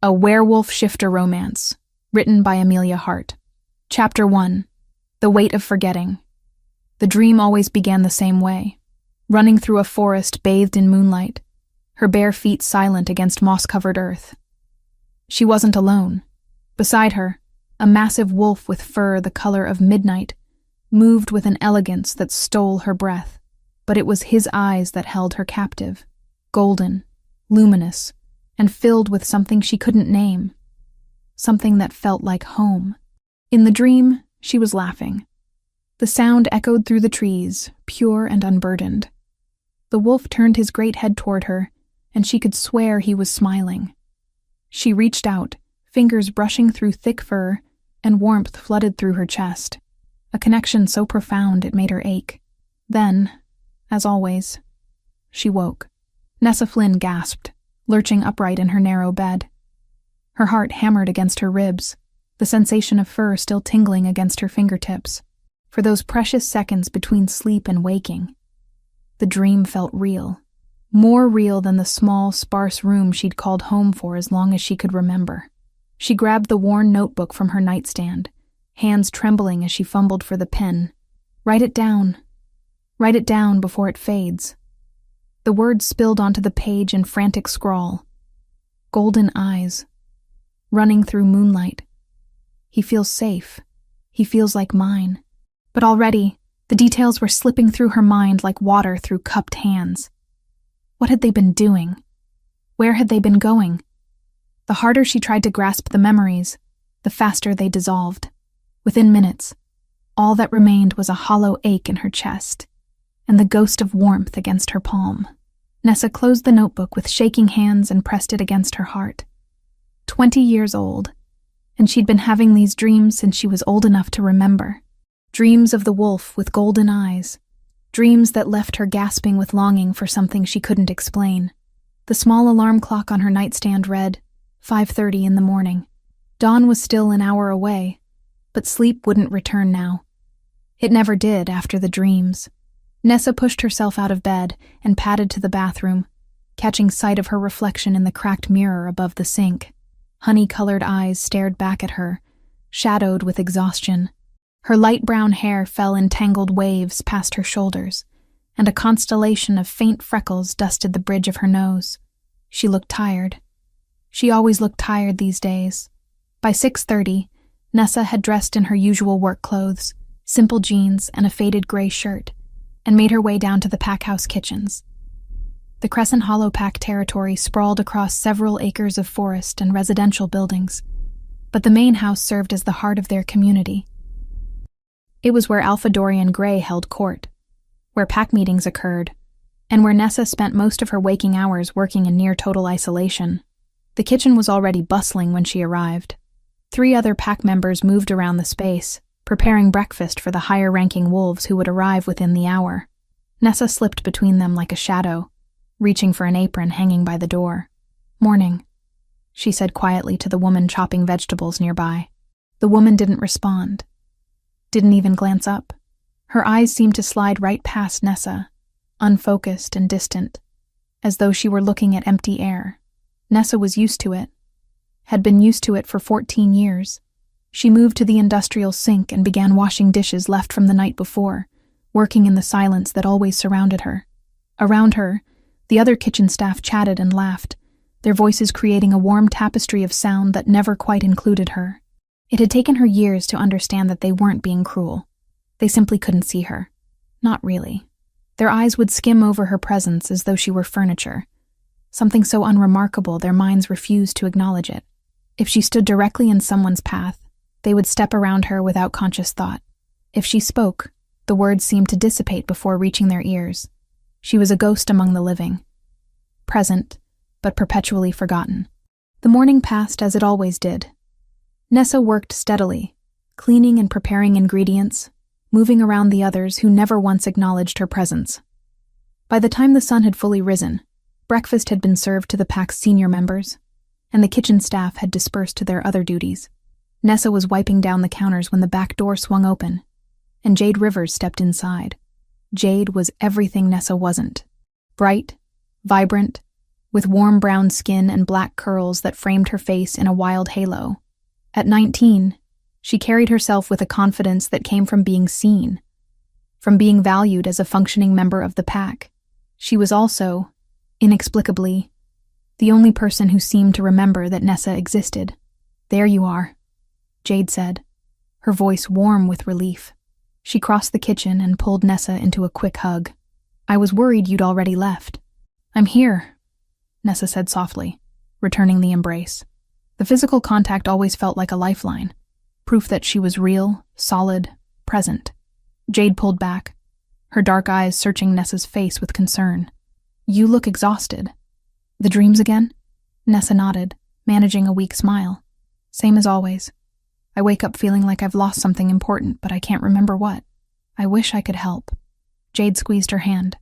A Werewolf Shifter Romance, written by Amelia Hart. Chapter 1. The Weight of Forgetting. The dream always began the same way, running through a forest bathed in moonlight, her bare feet silent against moss-covered earth. She wasn't alone. Beside her, a massive wolf with fur the color of midnight moved with an elegance that stole her breath, but it was his eyes that held her captive, golden, luminous, and filled with something she couldn't name, something that felt like home. In the dream, she was laughing. The sound echoed through the trees, pure and unburdened. The wolf turned his great head toward her, and she could swear he was smiling. She reached out, fingers brushing through thick fur, and warmth flooded through her chest, a connection so profound it made her ache. Then, as always, she woke. Nessa Flynn gasped, lurching upright in her narrow bed. Her heart hammered against her ribs, the sensation of fur still tingling against her fingertips. For those precious seconds between sleep and waking, the dream felt real, more real than the small, sparse room she'd called home for as long as she could remember. She grabbed the worn notebook from her nightstand, hands trembling as she fumbled for the pen. Write it down before it fades. The words spilled onto the page in frantic scrawl. Golden eyes, running through moonlight. He feels safe. He feels like mine. But already, the details were slipping through her mind like water through cupped hands. What had they been doing? Where had they been going? The harder she tried to grasp the memories, the faster they dissolved. Within minutes, all that remained was a hollow ache in her chest, and the ghost of warmth against her palm. Nessa closed the notebook with shaking hands and pressed it against her heart. 20 years old, and she'd been having these dreams since she was old enough to remember. Dreams of the wolf with golden eyes. Dreams that left her gasping with longing for something she couldn't explain. The small alarm clock on her nightstand read 5:30 in the morning. Dawn was still an hour away, but sleep wouldn't return now. It never did after the dreams. Nessa pushed herself out of bed and padded to the bathroom, catching sight of her reflection in the cracked mirror above the sink. Honey-colored eyes stared back at her, shadowed with exhaustion. Her light brown hair fell in tangled waves past her shoulders, and a constellation of faint freckles dusted the bridge of her nose. She looked tired. She always looked tired these days. By 6:30, Nessa had dressed in her usual work clothes, simple jeans and a faded gray shirt, and made her way down to the packhouse kitchens. The Crescent Hollow Pack territory sprawled across several acres of forest and residential buildings, but the main house served as the heart of their community. It was where Alpha Dorian Gray held court, where pack meetings occurred, and where Nessa spent most of her waking hours working in near-total isolation. The kitchen was already bustling when she arrived. 3 other pack members moved around the space, preparing breakfast for the higher-ranking wolves who would arrive within the hour. Nessa slipped between them like a shadow, reaching for an apron hanging by the door. "Morning," she said quietly to the woman chopping vegetables nearby. The woman didn't respond, didn't even glance up. Her eyes seemed to slide right past Nessa, unfocused and distant, as though she were looking at empty air. Nessa was used to it, had been used to it for 14 years. She moved to the industrial sink and began washing dishes left from the night before, working in the silence that always surrounded her. Around her, the other kitchen staff chatted and laughed, their voices creating a warm tapestry of sound that never quite included her. It had taken her years to understand that they weren't being cruel. They simply couldn't see her. Not really. Their eyes would skim over her presence as though she were furniture, something so unremarkable their minds refused to acknowledge it. If she stood directly in someone's path, they would step around her without conscious thought. If she spoke, the words seemed to dissipate before reaching their ears. She was a ghost among the living, present, but perpetually forgotten. The morning passed as it always did. Nessa worked steadily, cleaning and preparing ingredients, moving around the others who never once acknowledged her presence. By the time the sun had fully risen, breakfast had been served to the pack's senior members, and the kitchen staff had dispersed to their other duties. Nessa was wiping down the counters when the back door swung open, and Jade Rivers stepped inside. Jade was everything Nessa wasn't. Bright, vibrant, with warm brown skin and black curls that framed her face in a wild halo. At 19, she carried herself with a confidence that came from being seen, from being valued as a functioning member of the pack. She was also, inexplicably, the only person who seemed to remember that Nessa existed. "There you are," Jade said, her voice warm with relief. She crossed the kitchen and pulled Nessa into a quick hug. "I was worried you'd already left." "I'm here," Nessa said softly, returning the embrace. The physical contact always felt like a lifeline, proof that she was real, solid, present. Jade pulled back, her dark eyes searching Nessa's face with concern. "You look exhausted." "The dreams again?" Nessa nodded, managing a weak smile. "Same as always. I wake up feeling like I've lost something important, but I can't remember what. I wish I could help." Jade squeezed her hand.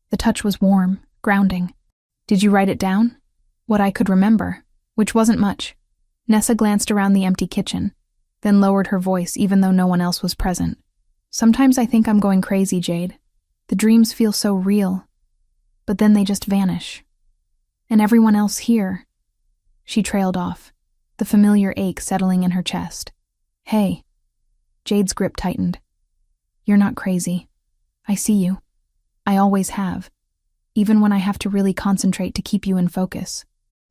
The touch was warm, grounding. "Did you write it down?" "What I could remember," which wasn't much. Nessa glanced around the empty kitchen, then lowered her voice even though no one else was present. "Sometimes I think I'm going crazy, Jade. The dreams feel so real, but then they just vanish. And everyone else here." She trailed off, the familiar ache settling in her chest. "Hey." Jade's grip tightened. "You're not crazy. I see you. I always have, even when I have to really concentrate to keep you in focus.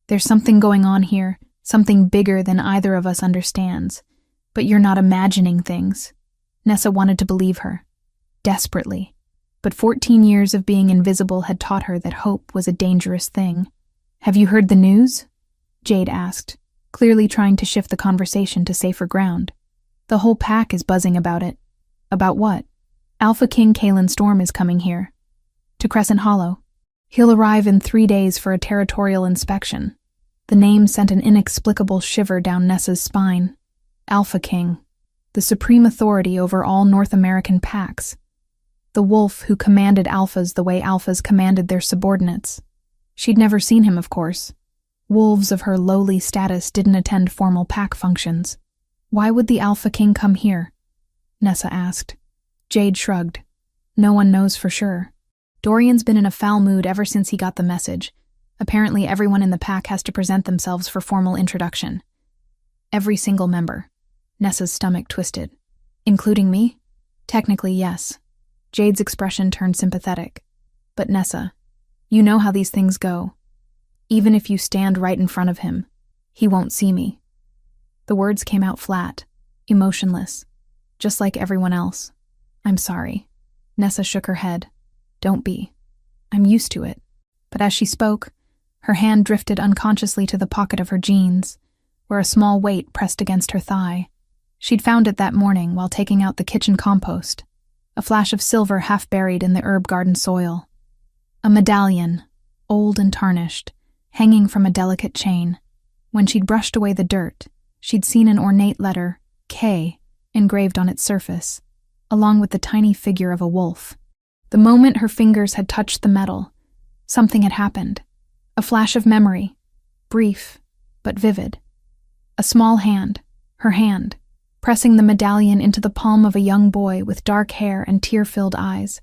There's something going on here, something bigger than either of us understands, but you're not imagining things." Nessa wanted to believe her, desperately, but 14 years of being invisible had taught her that hope was a dangerous thing. "Have you heard the news?" Jade asked, clearly trying to shift the conversation to safer ground. "The whole pack is buzzing about it." "About what?" "Alpha King Kalen Storm is coming here. To Crescent Hollow. He'll arrive in 3 days for a territorial inspection." The name sent an inexplicable shiver down Nessa's spine. Alpha King, the supreme authority over all North American packs. The wolf who commanded alphas the way alphas commanded their subordinates. She'd never seen him, of course. Wolves of her lowly status didn't attend formal pack functions. "Why would the Alpha King come here?" Nessa asked. Jade shrugged. "No one knows for sure. Dorian's been in a foul mood ever since he got the message. Apparently everyone in the pack has to present themselves for formal introduction. Every single member." Nessa's stomach twisted. "Including me?" "Technically, yes." Jade's expression turned sympathetic. "But Nessa, you know how these things go. Even if you stand right in front of him, he won't see me." The words came out flat, emotionless, just like everyone else. "I'm sorry." Nessa shook her head. "Don't be. I'm used to it." But as she spoke, her hand drifted unconsciously to the pocket of her jeans, where a small weight pressed against her thigh. She'd found it that morning while taking out the kitchen compost, a flash of silver half buried in the herb garden soil. A medallion, old and tarnished, hanging from a delicate chain. When she'd brushed away the dirt, she'd seen an ornate letter, K, engraved on its surface, along with the tiny figure of a wolf. The moment her fingers had touched the metal, something had happened. A flash of memory, brief but vivid. A small hand, her hand, pressing the medallion into the palm of a young boy with dark hair and tear-filled eyes.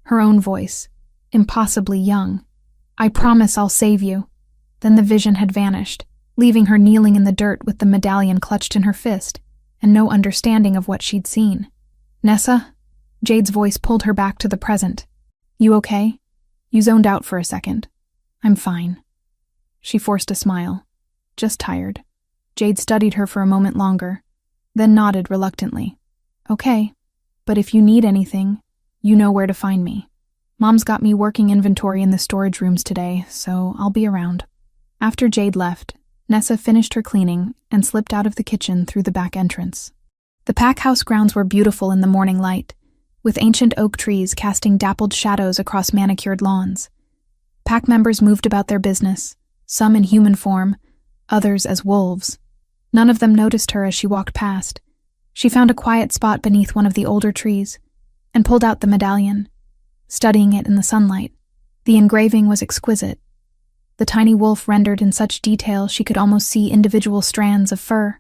Her own voice, impossibly young. "I promise I'll save you." Then the vision had vanished, leaving her kneeling in the dirt with the medallion clutched in her fist, and no understanding of what she'd seen. "Nessa?" Jade's voice pulled her back to the present. "You okay? You zoned out for a second." "I'm fine." She forced a smile. "Just tired." Jade studied her for a moment longer, then nodded reluctantly. "Okay, but if you need anything, you know where to find me. Mom's got me working inventory in the storage rooms today, so I'll be around." After Jade left, Nessa finished her cleaning and slipped out of the kitchen through the back entrance. The pack house grounds were beautiful in the morning light, with ancient oak trees casting dappled shadows across manicured lawns. Pack members moved about their business, some in human form, others as wolves. None of them noticed her as she walked past. She found a quiet spot beneath one of the older trees and pulled out the medallion, studying it in the sunlight. The engraving was exquisite. The tiny wolf rendered in such detail she could almost see individual strands of fur.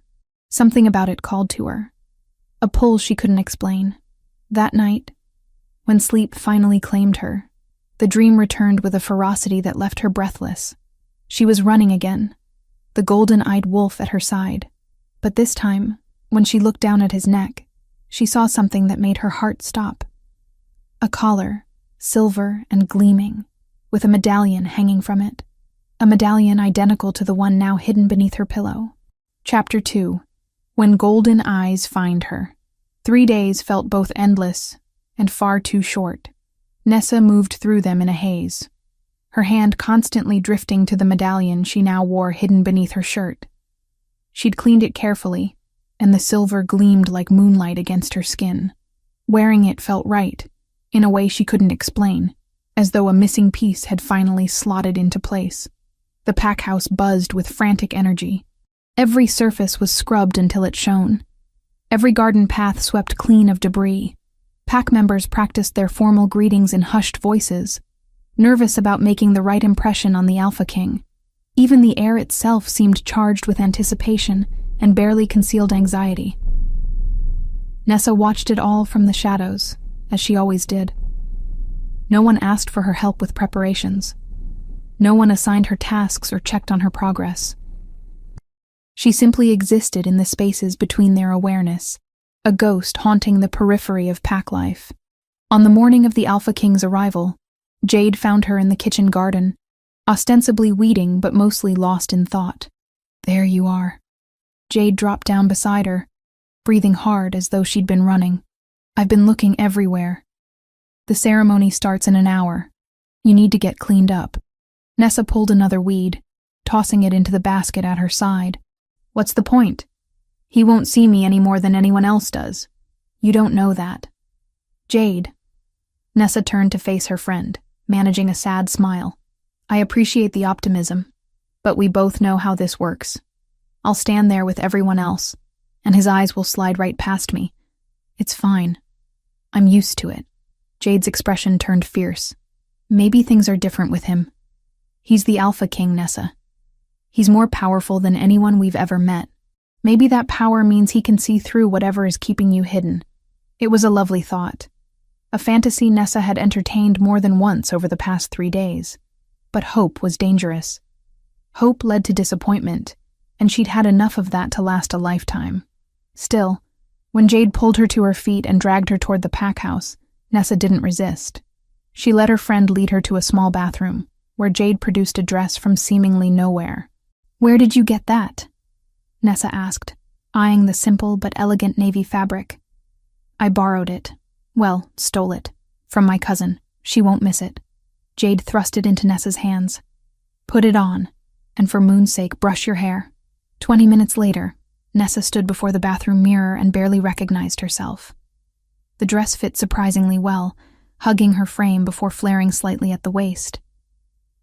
Something about it called to her. A pull she couldn't explain. That night, when sleep finally claimed her, the dream returned with a ferocity that left her breathless. She was running again, the golden-eyed wolf at her side. But this time, when she looked down at his neck, she saw something that made her heart stop. A collar, silver and gleaming, with a medallion hanging from it. A medallion identical to the one now hidden beneath her pillow. Chapter 2. When Golden Eyes Find Her. 3 days felt both endless and far too short. Nessa moved through them in a haze, her hand constantly drifting to the medallion she now wore hidden beneath her shirt. She'd cleaned it carefully, and the silver gleamed like moonlight against her skin. Wearing it felt right, in a way she couldn't explain, as though a missing piece had finally slotted into place. The pack house buzzed with frantic energy. Every surface was scrubbed until it shone. Every garden path swept clean of debris. Pack members practiced their formal greetings in hushed voices, nervous about making the right impression on the Alpha King. Even the air itself seemed charged with anticipation and barely concealed anxiety. Nessa watched it all from the shadows, as she always did. No one asked for her help with preparations. No one assigned her tasks or checked on her progress. She simply existed in the spaces between their awareness, a ghost haunting the periphery of pack life. On the morning of the Alpha King's arrival, Jade found her in the kitchen garden, ostensibly weeding but mostly lost in thought. "There you are." Jade dropped down beside her, breathing hard as though she'd been running. "I've been looking everywhere. The ceremony starts in an hour. You need to get cleaned up." Nessa pulled another weed, tossing it into the basket at her side. "What's the point? He won't see me any more than anyone else does. You don't know that." "Jade." Nessa turned to face her friend, managing a sad smile. "I appreciate the optimism, but we both know how this works. I'll stand there with everyone else, and his eyes will slide right past me. It's fine. I'm used to it." Jade's expression turned fierce. "Maybe things are different with him. He's the Alpha King, Nessa. He's more powerful than anyone we've ever met. Maybe that power means he can see through whatever is keeping you hidden." It was a lovely thought, a fantasy Nessa had entertained more than once over the past 3 days. But hope was dangerous. Hope led to disappointment, and she'd had enough of that to last a lifetime. Still, when Jade pulled her to her feet and dragged her toward the pack house, Nessa didn't resist. She let her friend lead her to a small bathroom, where Jade produced a dress from seemingly nowhere. "Where did you get that?" Nessa asked, eyeing the simple but elegant navy fabric. "I borrowed it. Well, stole it. From my cousin. She won't miss it." Jade thrust it into Nessa's hands. "Put it on, and for moon's sake, brush your hair." 20 minutes later, Nessa stood before the bathroom mirror and barely recognized herself. The dress fit surprisingly well, hugging her frame before flaring slightly at the waist.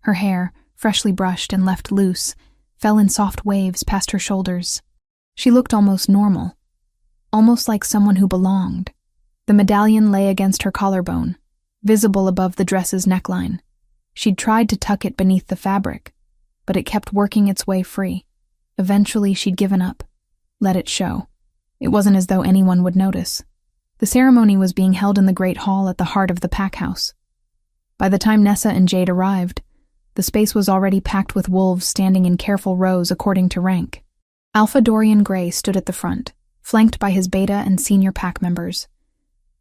Her hair, freshly brushed and left loose, fell in soft waves past her shoulders. She looked almost normal, almost like someone who belonged. The medallion lay against her collarbone, visible above the dress's neckline. She'd tried to tuck it beneath the fabric, but it kept working its way free. Eventually, she'd given up, let it show. It wasn't as though anyone would notice. The ceremony was being held in the great hall at the heart of the pack house. By the time Nessa and Jade arrived, the space was already packed with wolves standing in careful rows according to rank. Alpha Dorian Gray stood at the front, flanked by his beta and senior pack members.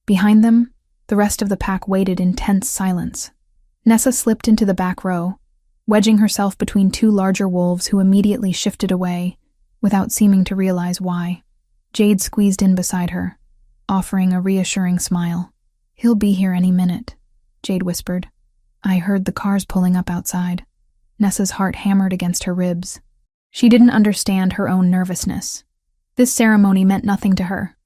Behind them, the rest of the pack waited in tense silence. Nessa slipped into the back row, wedging herself between 2 larger wolves who immediately shifted away, without seeming to realize why. Jade squeezed in beside her, offering a reassuring smile. "He'll be here any minute," Jade whispered. "I heard the cars pulling up outside." Nessa's heart hammered against her ribs. She didn't understand her own nervousness. This ceremony meant nothing to her.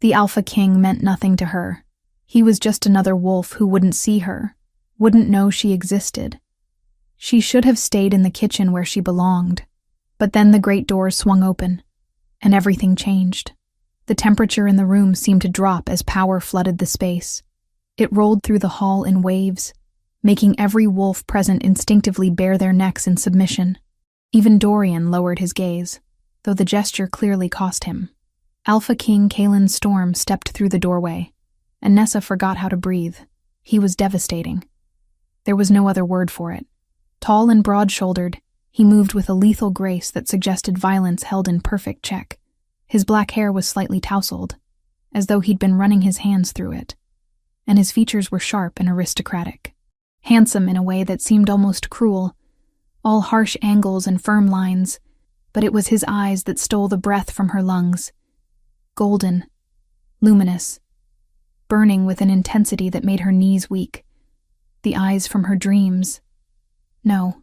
The Alpha King meant nothing to her. He was just another wolf who wouldn't see her, wouldn't know she existed. She should have stayed in the kitchen where she belonged. But then the great doors swung open, and everything changed. The temperature in the room seemed to drop as power flooded the space. It rolled through the hall in waves, making every wolf present instinctively bare their necks in submission. Even Dorian lowered his gaze, though the gesture clearly cost him. Alpha King Kalen Storm stepped through the doorway, and Nessa forgot how to breathe. He was devastating. There was no other word for it. Tall and broad-shouldered, He moved with a lethal grace that suggested violence held in perfect check. His black hair was slightly tousled, as though he'd been running his hands through it, and his features were sharp and aristocratic. Handsome in a way that seemed almost cruel, all harsh angles and firm lines, but it was his eyes that stole the breath from her lungs. Golden, luminous, burning with an intensity that made her knees weak. The eyes from her dreams. No,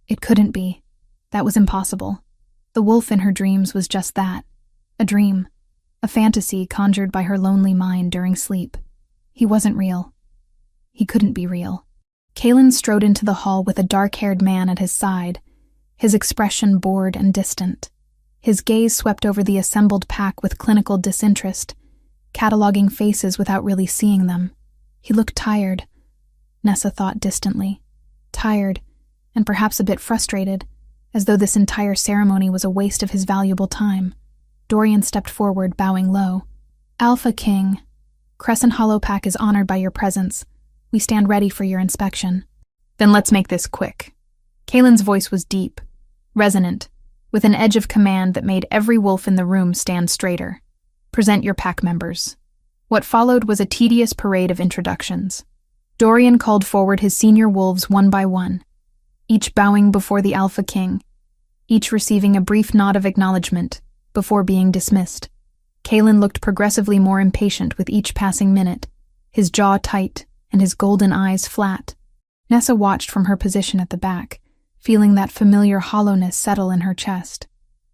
it couldn't be. That was impossible. The wolf in her dreams was just that, a dream, a fantasy conjured by her lonely mind during sleep. He wasn't real. He couldn't be real. Kaelin strode into the hall with a dark-haired man at his side, his expression bored and distant. His gaze swept over the assembled pack with clinical disinterest, cataloging faces without really seeing them. He looked tired, Nessa thought distantly. Tired, and perhaps a bit frustrated, as though this entire ceremony was a waste of his valuable time. Dorian stepped forward, bowing low. "Alpha King, Crescent Hollow Pack is honored by your presence. We stand ready for your inspection." "Then let's make this quick." Kaelin's voice was deep, resonant, with an edge of command that made every wolf in the room stand straighter. "Present your pack members." What followed was a tedious parade of introductions. Dorian called forward his senior wolves one by one, each bowing before the Alpha King, each receiving a brief nod of acknowledgement before being dismissed. Kaelin looked progressively more impatient with each passing minute, his jaw tight and his golden eyes flat. Nessa watched from her position at the back, feeling that familiar hollowness settle in her chest.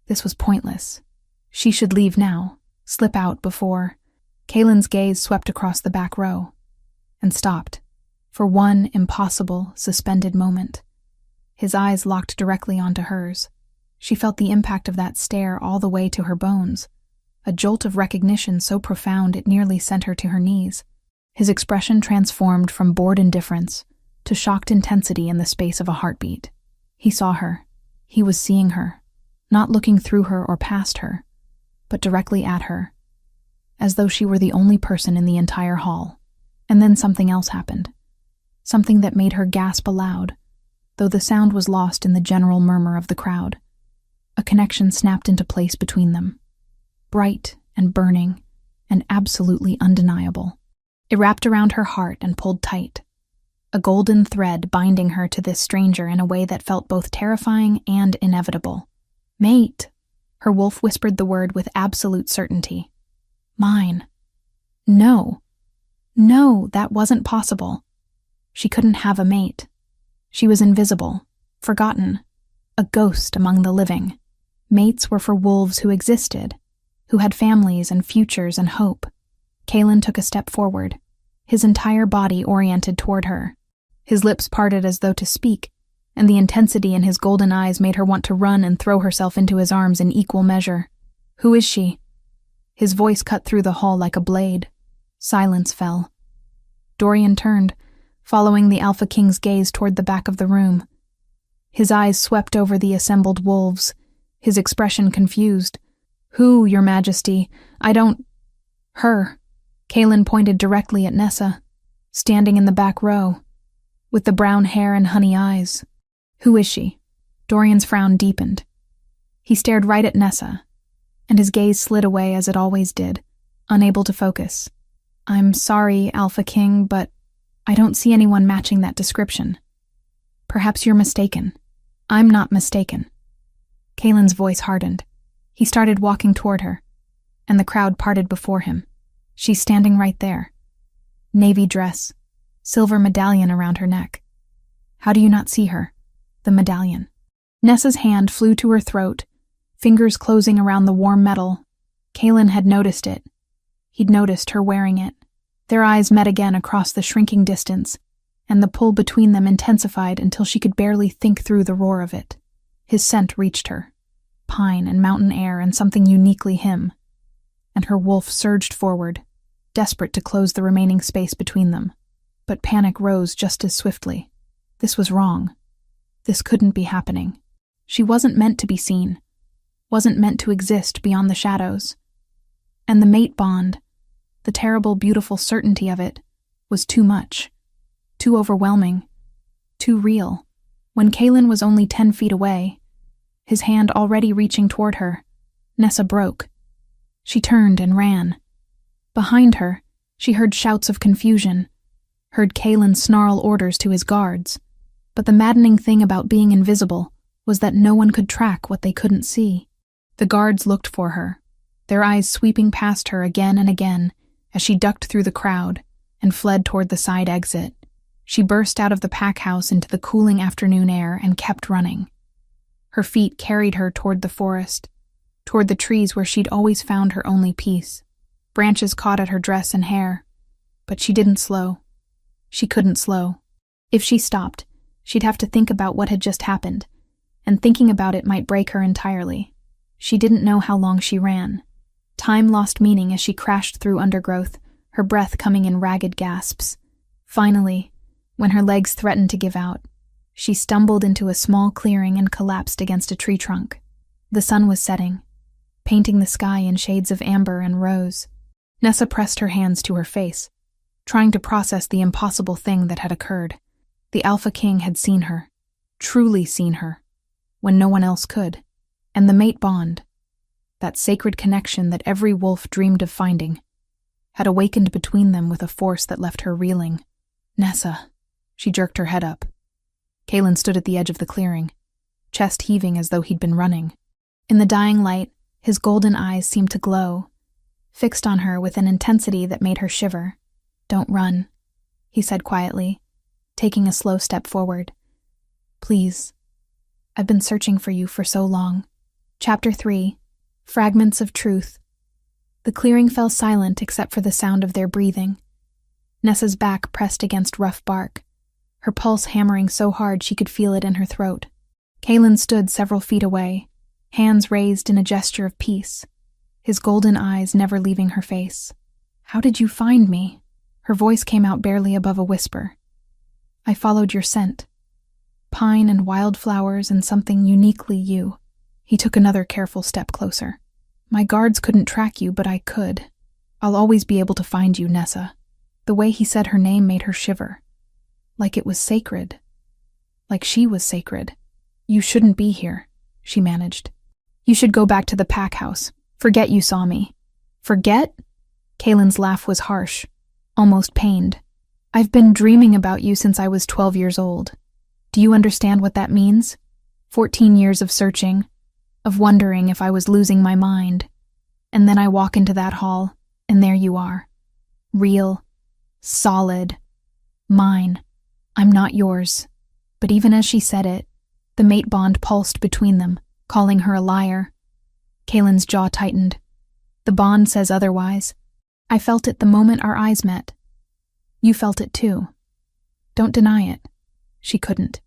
This was pointless. She should leave now, slip out before. Kaelin's gaze swept across the back row, and stopped, for one impossible, suspended moment. His eyes locked directly onto hers. She felt the impact of that stare all the way to her bones, a jolt of recognition so profound it nearly sent her to her knees. His expression transformed from bored indifference to shocked intensity in the space of a heartbeat. He saw her. He was seeing her, not looking through her or past her, but directly at her, as though she were the only person in the entire hall. And then something else happened. Something that made her gasp aloud, though the sound was lost in the general murmur of the crowd. A connection snapped into place between them, bright and burning and absolutely undeniable. It wrapped around her heart and pulled tight, a golden thread binding her to this stranger in a way that felt both terrifying and inevitable. "Mate," her wolf whispered the word with absolute certainty. "Mine." No, that wasn't possible. She couldn't have a mate. She was invisible, forgotten, a ghost among the living. Mates were for wolves who existed, who had families and futures and hope. Kaelin took a step forward, his entire body oriented toward her. His lips parted as though to speak, and the intensity in his golden eyes made her want to run and throw herself into his arms in equal measure. "Who is she?" His voice cut through the hall like a blade. Silence fell. Dorian turned, following the Alpha King's gaze toward the back of the room. His eyes swept over the assembled wolves, his expression confused. "Who, Your Majesty? I don't—" "Her." Kaelin pointed directly at Nessa, standing in the back row, with the brown hair and honey eyes. "Who is she?" Dorian's frown deepened. He stared right at Nessa, and his gaze slid away as it always did, unable to focus. "I'm sorry, Alpha King, but I don't see anyone matching that description. Perhaps you're mistaken." "I'm not mistaken." Kaelin's voice hardened. He started walking toward her, and the crowd parted before him. She's standing right there. Navy dress, silver medallion around her neck. How do you not see her? The medallion. Nessa's hand flew to her throat, fingers closing around the warm metal. Kaelin had noticed it. He'd noticed her wearing it. Their eyes met again across the shrinking distance, and the pull between them intensified until she could barely think through the roar of it. His scent reached her. Pine and mountain air and something uniquely him. And her wolf surged forward, desperate to close the remaining space between them. But panic rose just as swiftly. This was wrong. This couldn't be happening. She wasn't meant to be seen. Wasn't meant to exist beyond the shadows. And the mate bond, the terrible, beautiful certainty of it, was too much. Too overwhelming. Too real. When Kaylin was only 10 feet away, his hand already reaching toward her, Nessa broke. She turned and ran. Behind her, she heard shouts of confusion, heard Kaylin snarl orders to his guards. But the maddening thing about being invisible was that no one could track what they couldn't see. The guards looked for her, their eyes sweeping past her again and again as she ducked through the crowd and fled toward the side exit. She burst out of the pack house into the cooling afternoon air and kept running. Her feet carried her toward the forest, toward the trees where she'd always found her only peace. Branches caught at her dress and hair, but she didn't slow. She couldn't slow. If she stopped, she'd have to think about what had just happened, and thinking about it might break her entirely. She didn't know how long she ran. Time lost meaning as she crashed through undergrowth, her breath coming in ragged gasps. Finally, when her legs threatened to give out, she stumbled into a small clearing and collapsed against a tree trunk. The sun was setting, painting the sky in shades of amber and rose. Nessa pressed her hands to her face, trying to process the impossible thing that had occurred. The Alpha King had seen her, truly seen her, when no one else could. And the mate bond, that sacred connection that every wolf dreamed of finding, had awakened between them with a force that left her reeling. Nessa. She jerked her head up. Kaylin stood at the edge of the clearing, chest heaving as though he'd been running. In the dying light, his golden eyes seemed to glow, fixed on her with an intensity that made her shiver. "Don't run," he said quietly, taking a slow step forward. "Please. I've been searching for you for so long." Chapter 3. Fragments of Truth. The clearing fell silent except for the sound of their breathing. Nessa's back pressed against rough bark, her pulse hammering so hard she could feel it in her throat. Kaylin stood several feet away, hands raised in a gesture of peace, his golden eyes never leaving her face. "How did you find me?" Her voice came out barely above a whisper. "I followed your scent. Pine and wildflowers and something uniquely you." He took another careful step closer. "My guards couldn't track you, but I could. I'll always be able to find you, Nessa." The way he said her name made her shiver. Like it was sacred. Like she was sacred. "You shouldn't be here," she managed. "You should go back to the pack house. Forget you saw me." "Forget?" Kaylin's laugh was harsh, almost pained. "I've been dreaming about you since I was 12 years old. Do you understand what that means? 14 years of searching, of wondering if I was losing my mind. And then I walk into that hall, and there you are. Real, solid, mine. I'm not yours." But even as she said it, the mate bond pulsed between them, calling her a liar. Kaylin's jaw tightened. "The bond says otherwise. I felt it the moment our eyes met. You felt it too. Don't deny it." She couldn't.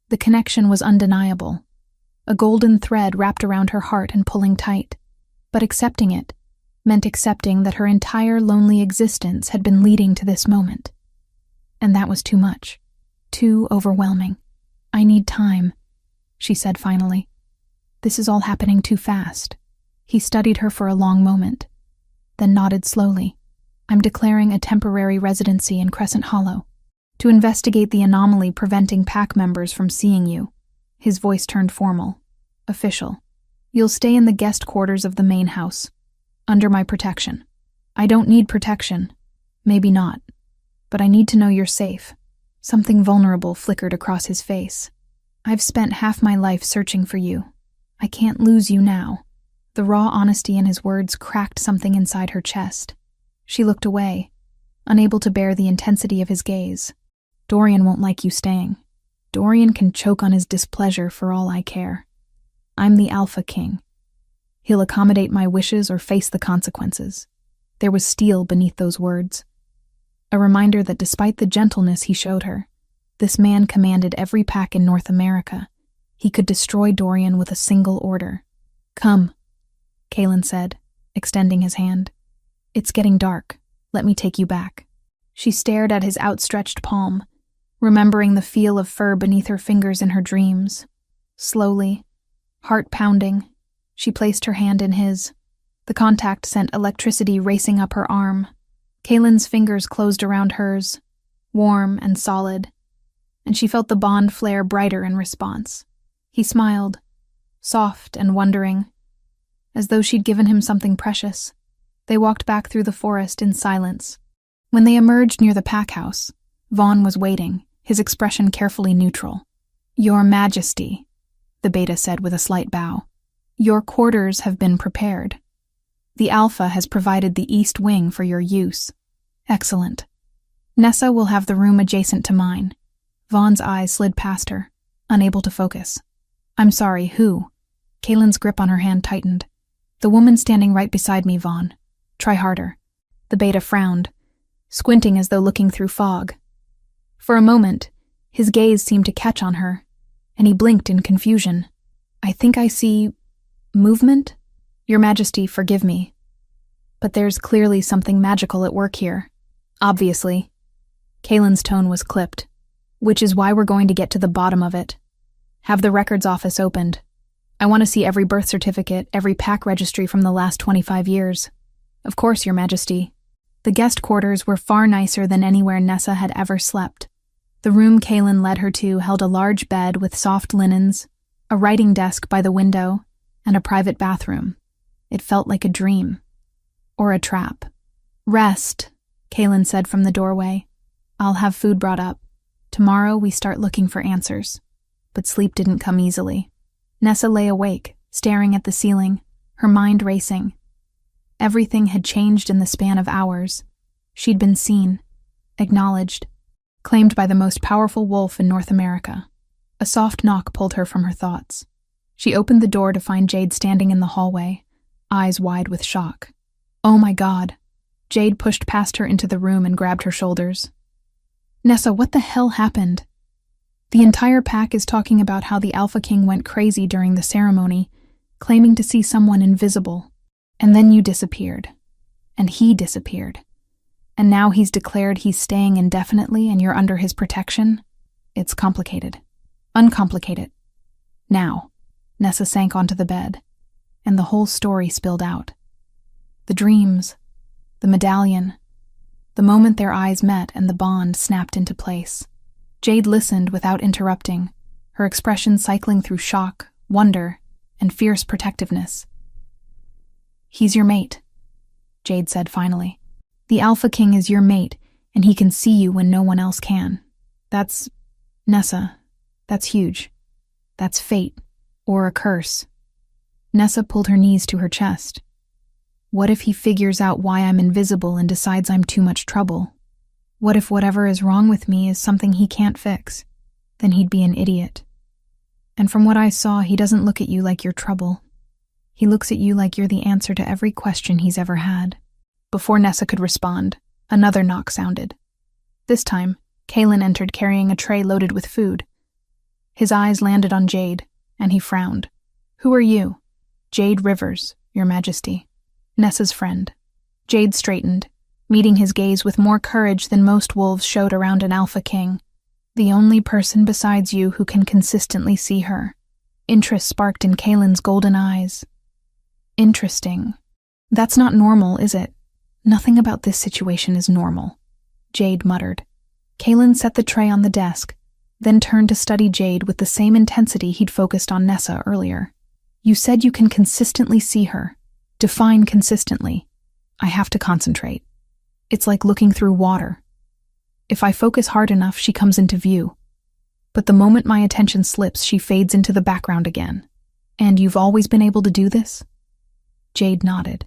The connection was undeniable. A golden thread wrapped around her heart and pulling tight. But accepting it meant accepting that her entire lonely existence had been leading to this moment. And that was too much. Too overwhelming. "I need time," she said finally. "This is all happening too fast." He studied her for a long moment, then nodded slowly. "I'm declaring a temporary residency in Crescent Hollow to investigate the anomaly preventing pack members from seeing you." His voice turned formal, official. "You'll stay in the guest quarters of the main house, under my protection. I don't need protection. Maybe not. But I need to know you're safe." Something vulnerable flickered across his face. "I've spent half my life searching for you. I can't lose you now." The raw honesty in his words cracked something inside her chest. She looked away, unable to bear the intensity of his gaze. "Dorian won't like you staying. Dorian can choke on his displeasure for all I care. I'm the Alpha King. He'll accommodate my wishes or face the consequences." There was steel beneath those words. A reminder that despite the gentleness he showed her, this man commanded every pack in North America. He could destroy Dorian with a single order. "Come," Kaylin said, extending his hand. "It's getting dark. Let me take you back." She stared at his outstretched palm, remembering the feel of fur beneath her fingers in her dreams. Slowly, heart pounding, she placed her hand in his. The contact sent electricity racing up her arm. Kaylin's fingers closed around hers, warm and solid. and she felt the bond flare brighter in response. He smiled, soft and wondering, as though she'd given him something precious. They walked back through the forest in silence. When they emerged near the pack house, Vaughn was waiting, his expression carefully neutral. "Your Majesty," the beta said with a slight bow. "Your quarters have been prepared. The Alpha has provided the east wing for your use." "Excellent. Nessa will have the room adjacent to mine." Vaughn's eyes slid past her, unable to focus. "I'm sorry, who?" Kaylin's grip on her hand tightened. "The woman standing right beside me, Vaughn. Try harder." The beta frowned, squinting as though looking through fog. For a moment, his gaze seemed to catch on her, and he blinked in confusion. "I think I see movement? Your Majesty, forgive me. But there's clearly something magical at work here. Obviously." Kaylin's tone was clipped. "Which is why we're going to get to the bottom of it. Have the records office opened. I want to see every birth certificate, every pack registry from the last 25 years. Of course, Your Majesty." The guest quarters were far nicer than anywhere Nessa had ever slept. The room Kaylin led her to held a large bed with soft linens, a writing desk by the window, and a private bathroom. It felt like a dream. Or a trap. "Rest," Kaylin said from the doorway. "I'll have food brought up. Tomorrow we start looking for answers." But sleep didn't come easily. Nessa lay awake, staring at the ceiling, her mind racing. Everything had changed in the span of hours. She'd been seen, acknowledged, claimed by the most powerful wolf in North America. A soft knock pulled her from her thoughts. She opened the door to find Jade standing in the hallway, eyes wide with shock. "Oh my God." Jade pushed past her into the room and grabbed her shoulders. "Nessa, what the hell happened? The entire pack is talking about how the Alpha King went crazy during the ceremony, claiming to see someone invisible. And then you disappeared. And he disappeared. And now he's declared he's staying indefinitely and you're under his protection? It's complicated. Uncomplicate it. Now." Nessa sank onto the bed, and the whole story spilled out. The dreams, the medallion, the moment their eyes met and the bond snapped into place. Jade listened without interrupting, her expression cycling through shock, wonder, and fierce protectiveness. "He's your mate," Jade said finally. "The Alpha King is your mate, and he can see you when no one else can. That's... Nessa, that's huge. That's fate, or a curse." Nessa pulled her knees to her chest. "What if he figures out why I'm invisible and decides I'm too much trouble? What if whatever is wrong with me is something he can't fix? Then he'd be an idiot. And from what I saw, he doesn't look at you like you're trouble. He looks at you like you're the answer to every question he's ever had." Before Nessa could respond, another knock sounded. This time, Kaylin entered carrying a tray loaded with food. His eyes landed on Jade, and he frowned. "Who are you?" "Jade Rivers, Your Majesty. Nessa's friend." Jade straightened, meeting his gaze with more courage than most wolves showed around an Alpha King. "The only person besides you who can consistently see her." Interest sparked in Kaylin's golden eyes. "Interesting. That's not normal, is it?" "Nothing about this situation is normal," Jade muttered. Kaylin set the tray on the desk, then turned to study Jade with the same intensity he'd focused on Nessa earlier. "You said you can consistently see her. Define consistently." "I have to concentrate. It's like looking through water. If I focus hard enough, she comes into view. But the moment my attention slips, she fades into the background again." "And you've always been able to do this?" Jade nodded.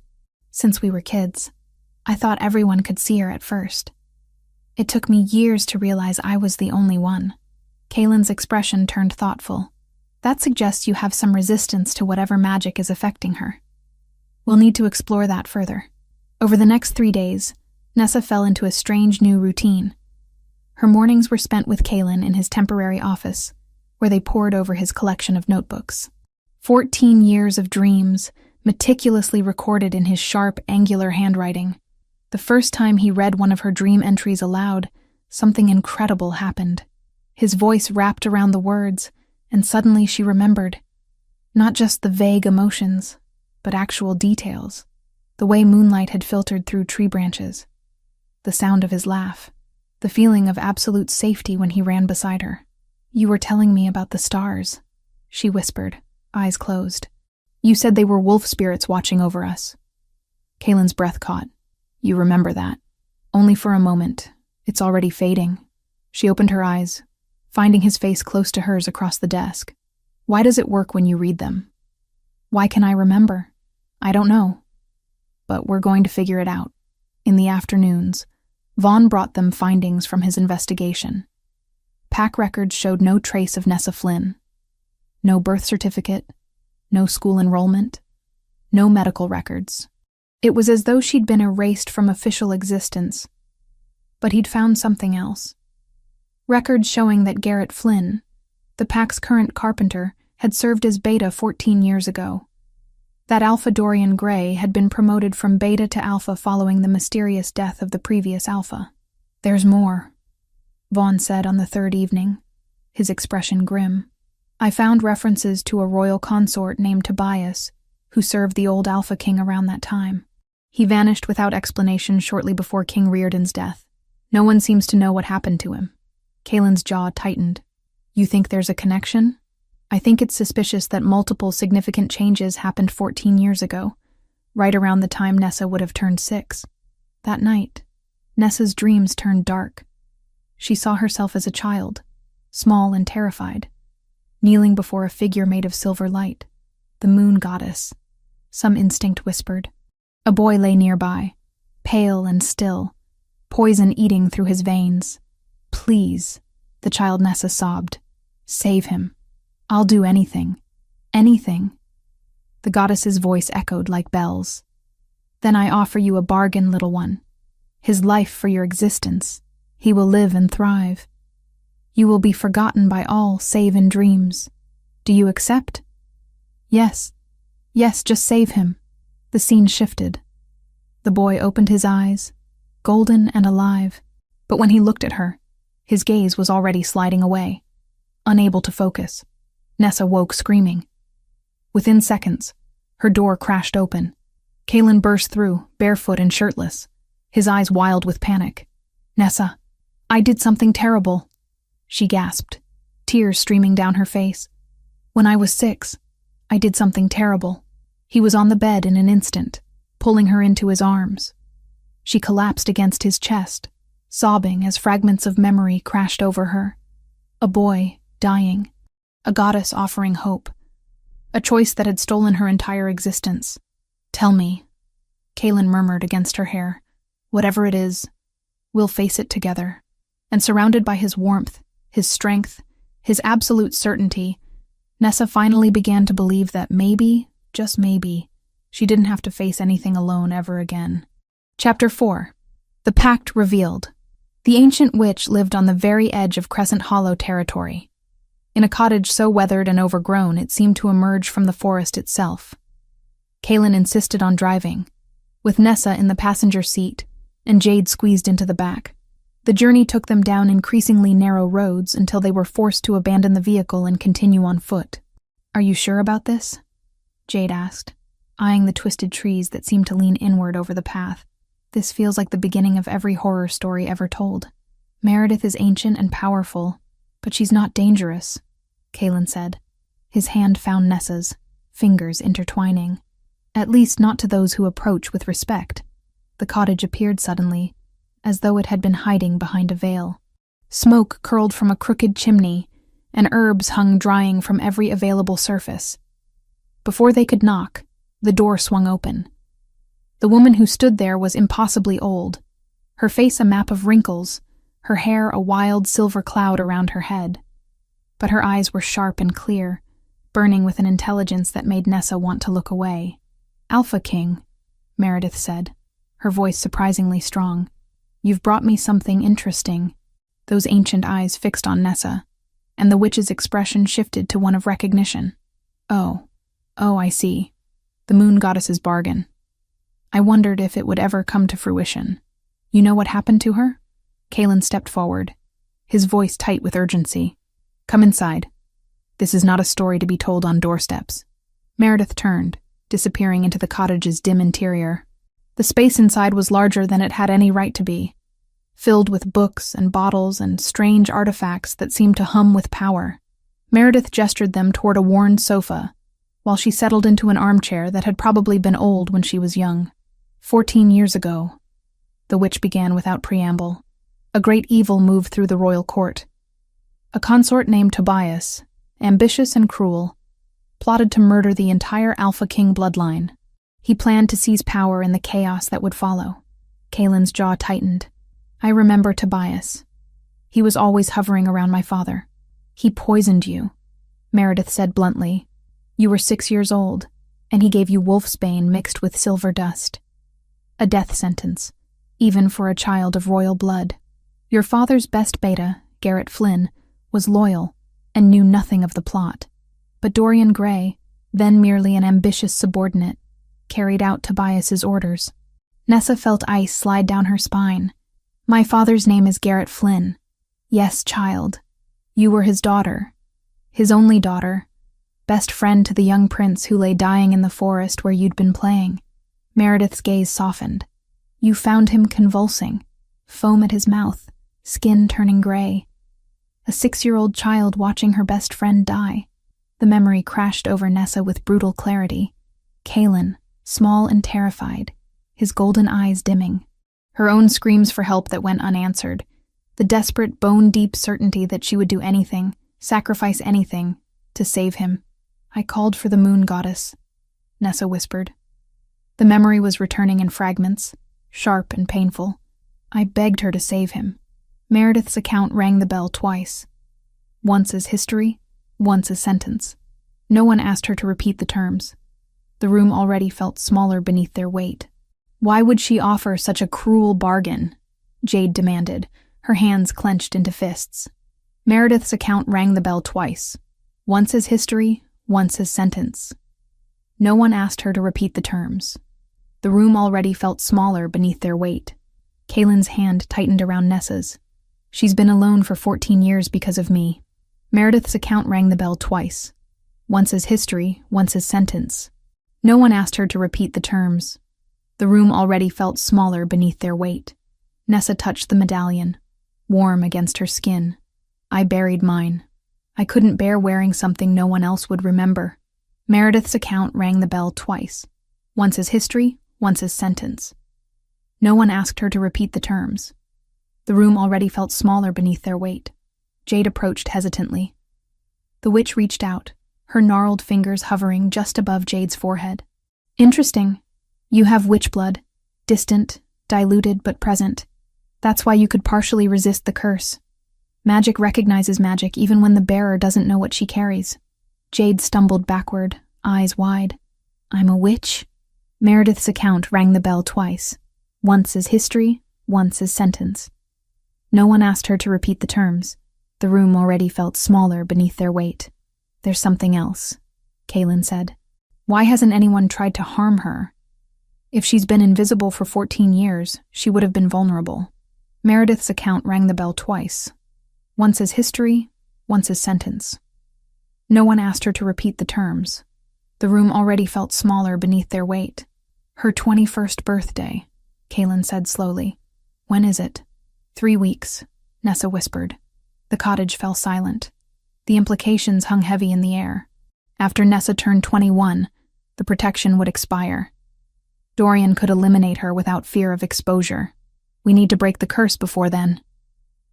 "Since we were kids. I thought everyone could see her at first. It took me years to realize I was the only one." Kaylin's expression turned thoughtful. "That suggests you have some resistance to whatever magic is affecting her. We'll need to explore that further." Over the next 3 days, Nessa fell into a strange new routine. Her mornings were spent with Kaylin in his temporary office, where they pored over his collection of notebooks. 14 years of dreams, meticulously recorded in his sharp, angular handwriting. The first time he read one of her dream entries aloud, something incredible happened. His voice wrapped around the words, and suddenly she remembered. Not just the vague emotions, but actual details. The way moonlight had filtered through tree branches. The sound of his laugh. The feeling of absolute safety when he ran beside her. You were telling me about the stars, she whispered, eyes closed. You said they were wolf spirits watching over us. Kaylin's breath caught. You remember that. Only for a moment. It's already fading. She opened her eyes, finding his face close to hers across the desk. Why does it work when you read them? Why can I remember? I don't know. But we're going to figure it out. In the afternoons, Vaughn brought them findings from his investigation. Pack records showed no trace of Nessa Flynn. No birth certificate, no school enrollment, no medical records. It was as though she'd been erased from official existence. But he'd found something else. Records showing that Garrett Flynn, the Pack's current carpenter, had served as Beta 14 years ago. That Alpha Dorian Gray had been promoted from Beta to Alpha following the mysterious death of the previous Alpha. There's more, Vaughn said on the third evening, his expression grim. I found references to a royal consort named Tobias, who served the old Alpha King around that time. He vanished without explanation shortly before King Reardon's death. No one seems to know what happened to him. Kaylin's jaw tightened. You think there's a connection? I think it's suspicious that multiple significant changes happened 14 years ago, right around the time Nessa would have turned 6. That night, Nessa's dreams turned dark. She saw herself as a child, small and terrified, kneeling before a figure made of silver light, the moon goddess. Some instinct whispered. A boy lay nearby, pale and still, poison eating through his veins. Please, the child Nessa sobbed. Save him. I'll do anything. Anything. The goddess's voice echoed like bells. Then I offer you a bargain, little one. His life for your existence. He will live and thrive. You will be forgotten by all save in dreams. Do you accept? Yes. Yes, just save him. The scene shifted. The boy opened his eyes, golden and alive, but when he looked at her, his gaze was already sliding away, unable to focus. Nessa woke screaming. Within seconds, her door crashed open. Kaylin burst through, barefoot and shirtless, his eyes wild with panic. Nessa, I did something terrible, she gasped, tears streaming down her face. When I was 6, I did something terrible. He was on the bed in an instant, pulling her into his arms. She collapsed against his chest, sobbing as fragments of memory crashed over her. A boy, dying. A goddess offering hope. A choice that had stolen her entire existence. Tell me, Kaylin murmured against her hair. Whatever it is, we'll face it together. And surrounded by his warmth, his strength, his absolute certainty, Nessa finally began to believe that maybe, just maybe, she didn't have to face anything alone ever again. Chapter 4. The Pact Revealed. The ancient witch lived on the very edge of Crescent Hollow territory. In a cottage so weathered and overgrown it seemed to emerge from the forest itself. Kaylin insisted on driving, with Nessa in the passenger seat and Jade squeezed into the back. The journey took them down increasingly narrow roads until they were forced to abandon the vehicle and continue on foot. Are you sure about this? Jade asked, eyeing the twisted trees that seemed to lean inward over the path. This feels like the beginning of every horror story ever told. Meredith is ancient and powerful, but she's not dangerous, Kaylin said. His hand found Nessa's, fingers intertwining. At least not to those who approach with respect. The cottage appeared suddenly, as though it had been hiding behind a veil. Smoke curled from a crooked chimney, and herbs hung drying from every available surface. Before they could knock, the door swung open. The woman who stood there was impossibly old, her face a map of wrinkles, her hair a wild silver cloud around her head. But her eyes were sharp and clear, burning with an intelligence that made Nessa want to look away. Alpha King, Meredith said, her voice surprisingly strong. You've brought me something interesting. Those ancient eyes fixed on Nessa, and the witch's expression shifted to one of recognition. Oh, I see. The moon goddess's bargain. I wondered if it would ever come to fruition. You know what happened to her? Kaylin stepped forward, his voice tight with urgency. Come inside. This is not a story to be told on doorsteps. Meredith turned, disappearing into the cottage's dim interior. The space inside was larger than it had any right to be. filled with books and bottles and strange artifacts that seemed to hum with power. Meredith gestured them toward a worn sofa, while she settled into an armchair that had probably been old when she was young. 14 years ago, the witch began without preamble, a great evil moved through the royal court. A consort named Tobias, ambitious and cruel, plotted to murder the entire Alpha King bloodline. He planned to seize power in the chaos that would follow. Kaylin's jaw tightened. I remember Tobias. He was always hovering around my father. He poisoned you, Meredith said bluntly. You were 6 years old, and he gave you wolfsbane mixed with silver dust. A death sentence, even for a child of royal blood. Your father's best beta, Garrett Flynn, was loyal and knew nothing of the plot. But Dorian Gray, then merely an ambitious subordinate, carried out Tobias's orders. Nessa felt ice slide down her spine. My father's name is Garrett Flynn. Yes, child. You were his daughter. His only daughter. Best friend to the young prince who lay dying in the forest where you'd been playing. Meredith's gaze softened. You found him convulsing, foam at his mouth, skin turning gray. A 6-year-old child watching her best friend die. The memory crashed over Nessa with brutal clarity. Kaylin, small and terrified, his golden eyes dimming. Her own screams for help that went unanswered. The desperate, bone-deep certainty that she would do anything, sacrifice anything, to save him. I called for the moon goddess, Nessa whispered. The memory was returning in fragments, sharp and painful. I begged her to save him. Meredith's account rang the bell twice. Once as history, once as sentence. No one asked her to repeat the terms. The room already felt smaller beneath their weight. Why would she offer such a cruel bargain? Jade demanded, her hands clenched into fists. Meredith's account rang the bell twice. Once as history, once as sentence. No one asked her to repeat the terms. The room already felt smaller beneath their weight. Kaylin's hand tightened around Nessa's. She's been alone for 14 years because of me. Meredith's account rang the bell twice. Once as history, once as sentence. No one asked her to repeat the terms. The room already felt smaller beneath their weight. Nessa touched the medallion, warm against her skin. I buried mine. I couldn't bear wearing something no one else would remember. Meredith's account rang the bell twice. Once as history, once as sentence. No one asked her to repeat the terms. The room already felt smaller beneath their weight. Jade approached hesitantly. The witch reached out, her gnarled fingers hovering just above Jade's forehead. Interesting. You have witch blood. Distant, diluted but present. That's why you could partially resist the curse. Magic recognizes magic even when the bearer doesn't know what she carries. Jade stumbled backward, eyes wide. I'm a witch? Meredith's account rang the bell twice. Once as history, once as sentence. No one asked her to repeat the terms. The room already felt smaller beneath their weight. There's something else, Kaylin said. Why hasn't anyone tried to harm her? If she's been invisible for 14 years, she would have been vulnerable. Meredith's account rang the bell twice. Once as history, once as sentence. No one asked her to repeat the terms. The room already felt smaller beneath their weight. Her 21st birthday, Kaylin said slowly. When is it? 3 weeks, Nessa whispered. The cottage fell silent. The implications hung heavy in the air. After Nessa turned 21, the protection would expire. Dorian could eliminate her without fear of exposure. We need to break the curse before then,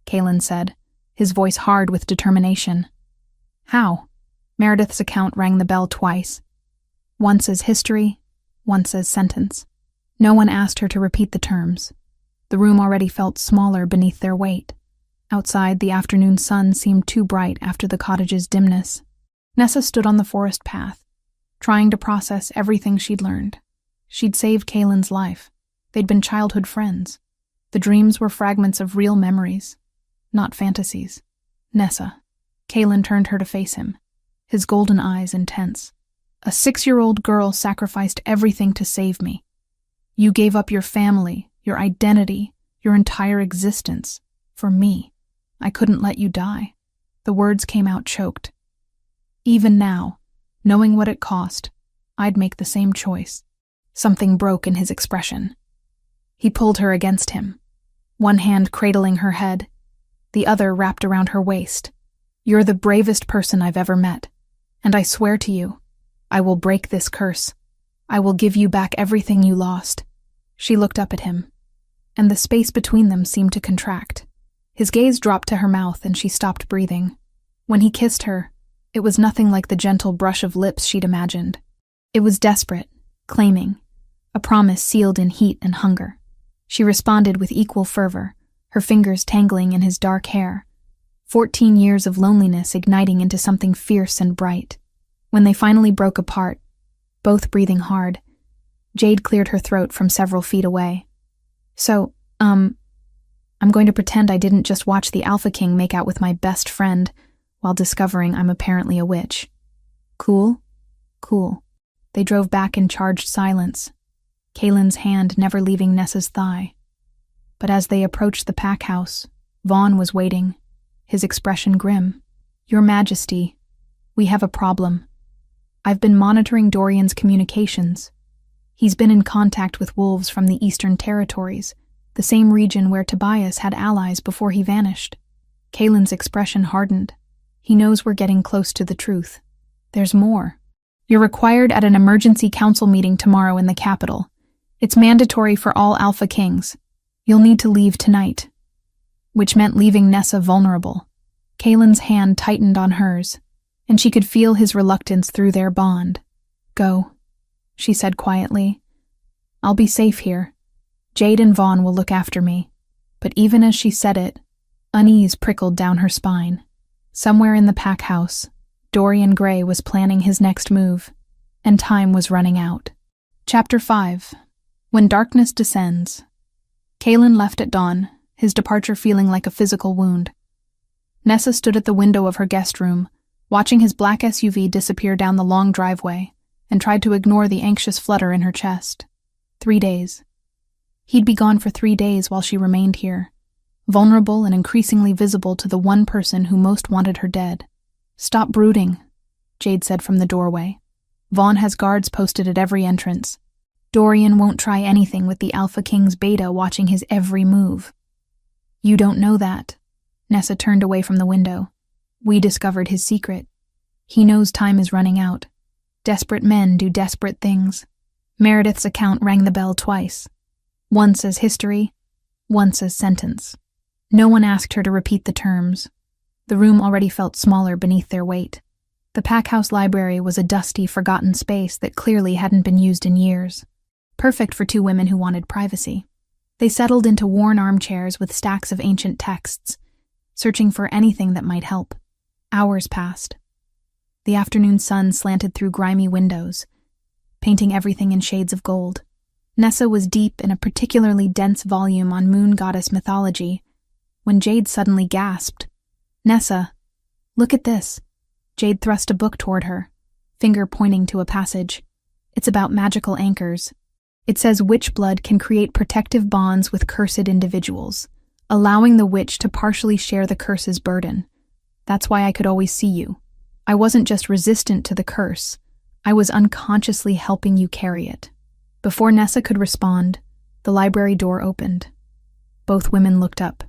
Kaylin said, his voice hard with determination. How? Meredith's account rang the bell twice. Once as history, once as sentence. No one asked her to repeat the terms. The room already felt smaller beneath their weight. Outside, the afternoon sun seemed too bright after the cottage's dimness. Nessa stood on the forest path, trying to process everything she'd learned. She'd saved Kaylin's life. They'd been childhood friends. The dreams were fragments of real memories, not fantasies. Nessa. Kaylin turned her to face him, his golden eyes intense. A 6-year-old girl sacrificed everything to save me. You gave up your family, your identity, your entire existence, for me. I couldn't let you die. The words came out choked. Even now, knowing what it cost, I'd make the same choice. Something broke in his expression. He pulled her against him. one hand cradling her head, the other wrapped around her waist. "You're the bravest person I've ever met, and I swear to you, I will break this curse. I will give you back everything you lost." She looked up at him, and the space between them seemed to contract. His gaze dropped to her mouth and she stopped breathing. When he kissed her, it was nothing like the gentle brush of lips she'd imagined. It was desperate, claiming, a promise sealed in heat and hunger. She responded with equal fervor, her fingers tangling in his dark hair, 14 years of loneliness igniting into something fierce and bright. When they finally broke apart, both breathing hard, Jade cleared her throat from several feet away. "So, I'm going to pretend I didn't just watch the Alpha King make out with my best friend while discovering I'm apparently a witch. Cool? Cool." They drove back in charged silence, Kaylin's hand never leaving Nessa's thigh. But as they approached the pack house, Vaughn was waiting, his expression grim. "Your Majesty, we have a problem. I've been monitoring Dorian's communications. He's been in contact with wolves from the Eastern Territories, the same region where Tobias had allies before he vanished." Kaylin's expression hardened. He knows we're getting close to the truth. "There's more. You're required at an emergency council meeting tomorrow in the capital. It's mandatory for all Alpha Kings. You'll need to leave tonight." Which meant leaving Nessa vulnerable. Kaylin's hand tightened on hers, and she could feel his reluctance through their bond. "Go," she said quietly. "I'll be safe here. Jade and Vaughn will look after me." But even as she said it, unease prickled down her spine. Somewhere in the pack house, Dorian Gray was planning his next move, and time was running out. Chapter 5. When Darkness Descends. Kaylin left at dawn, his departure feeling like a physical wound. Nessa stood at the window of her guest room, watching his black SUV disappear down the long driveway, and tried to ignore the anxious flutter in her chest. 3 days. He'd be gone for 3 days while she remained here, vulnerable and increasingly visible to the one person who most wanted her dead. "Stop brooding," Jade said from the doorway. "Vaughn has guards posted at every entrance. Dorian won't try anything with the Alpha King's beta watching his every move." "You don't know that." Nessa turned away from the window. "We discovered his secret. He knows time is running out. Desperate men do desperate things." Meredith's account rang the bell twice. Once as history, once as sentence. No one asked her to repeat the terms. The room already felt smaller beneath their weight. The pack house library was a dusty, forgotten space that clearly hadn't been used in years. Perfect for 2 women who wanted privacy. They settled into worn armchairs with stacks of ancient texts, searching for anything that might help. Hours passed. The afternoon sun slanted through grimy windows, painting everything in shades of gold. Nessa was deep in a particularly dense volume on moon goddess mythology when Jade suddenly gasped. "Nessa, look at this." Jade thrust a book toward her, finger pointing to a passage. "It's about magical anchors. It says witch blood can create protective bonds with cursed individuals, allowing the witch to partially share the curse's burden. That's why I could always see you. I wasn't just resistant to the curse, I was unconsciously helping you carry it." Before Nessa could respond, the library door opened. Both women looked up,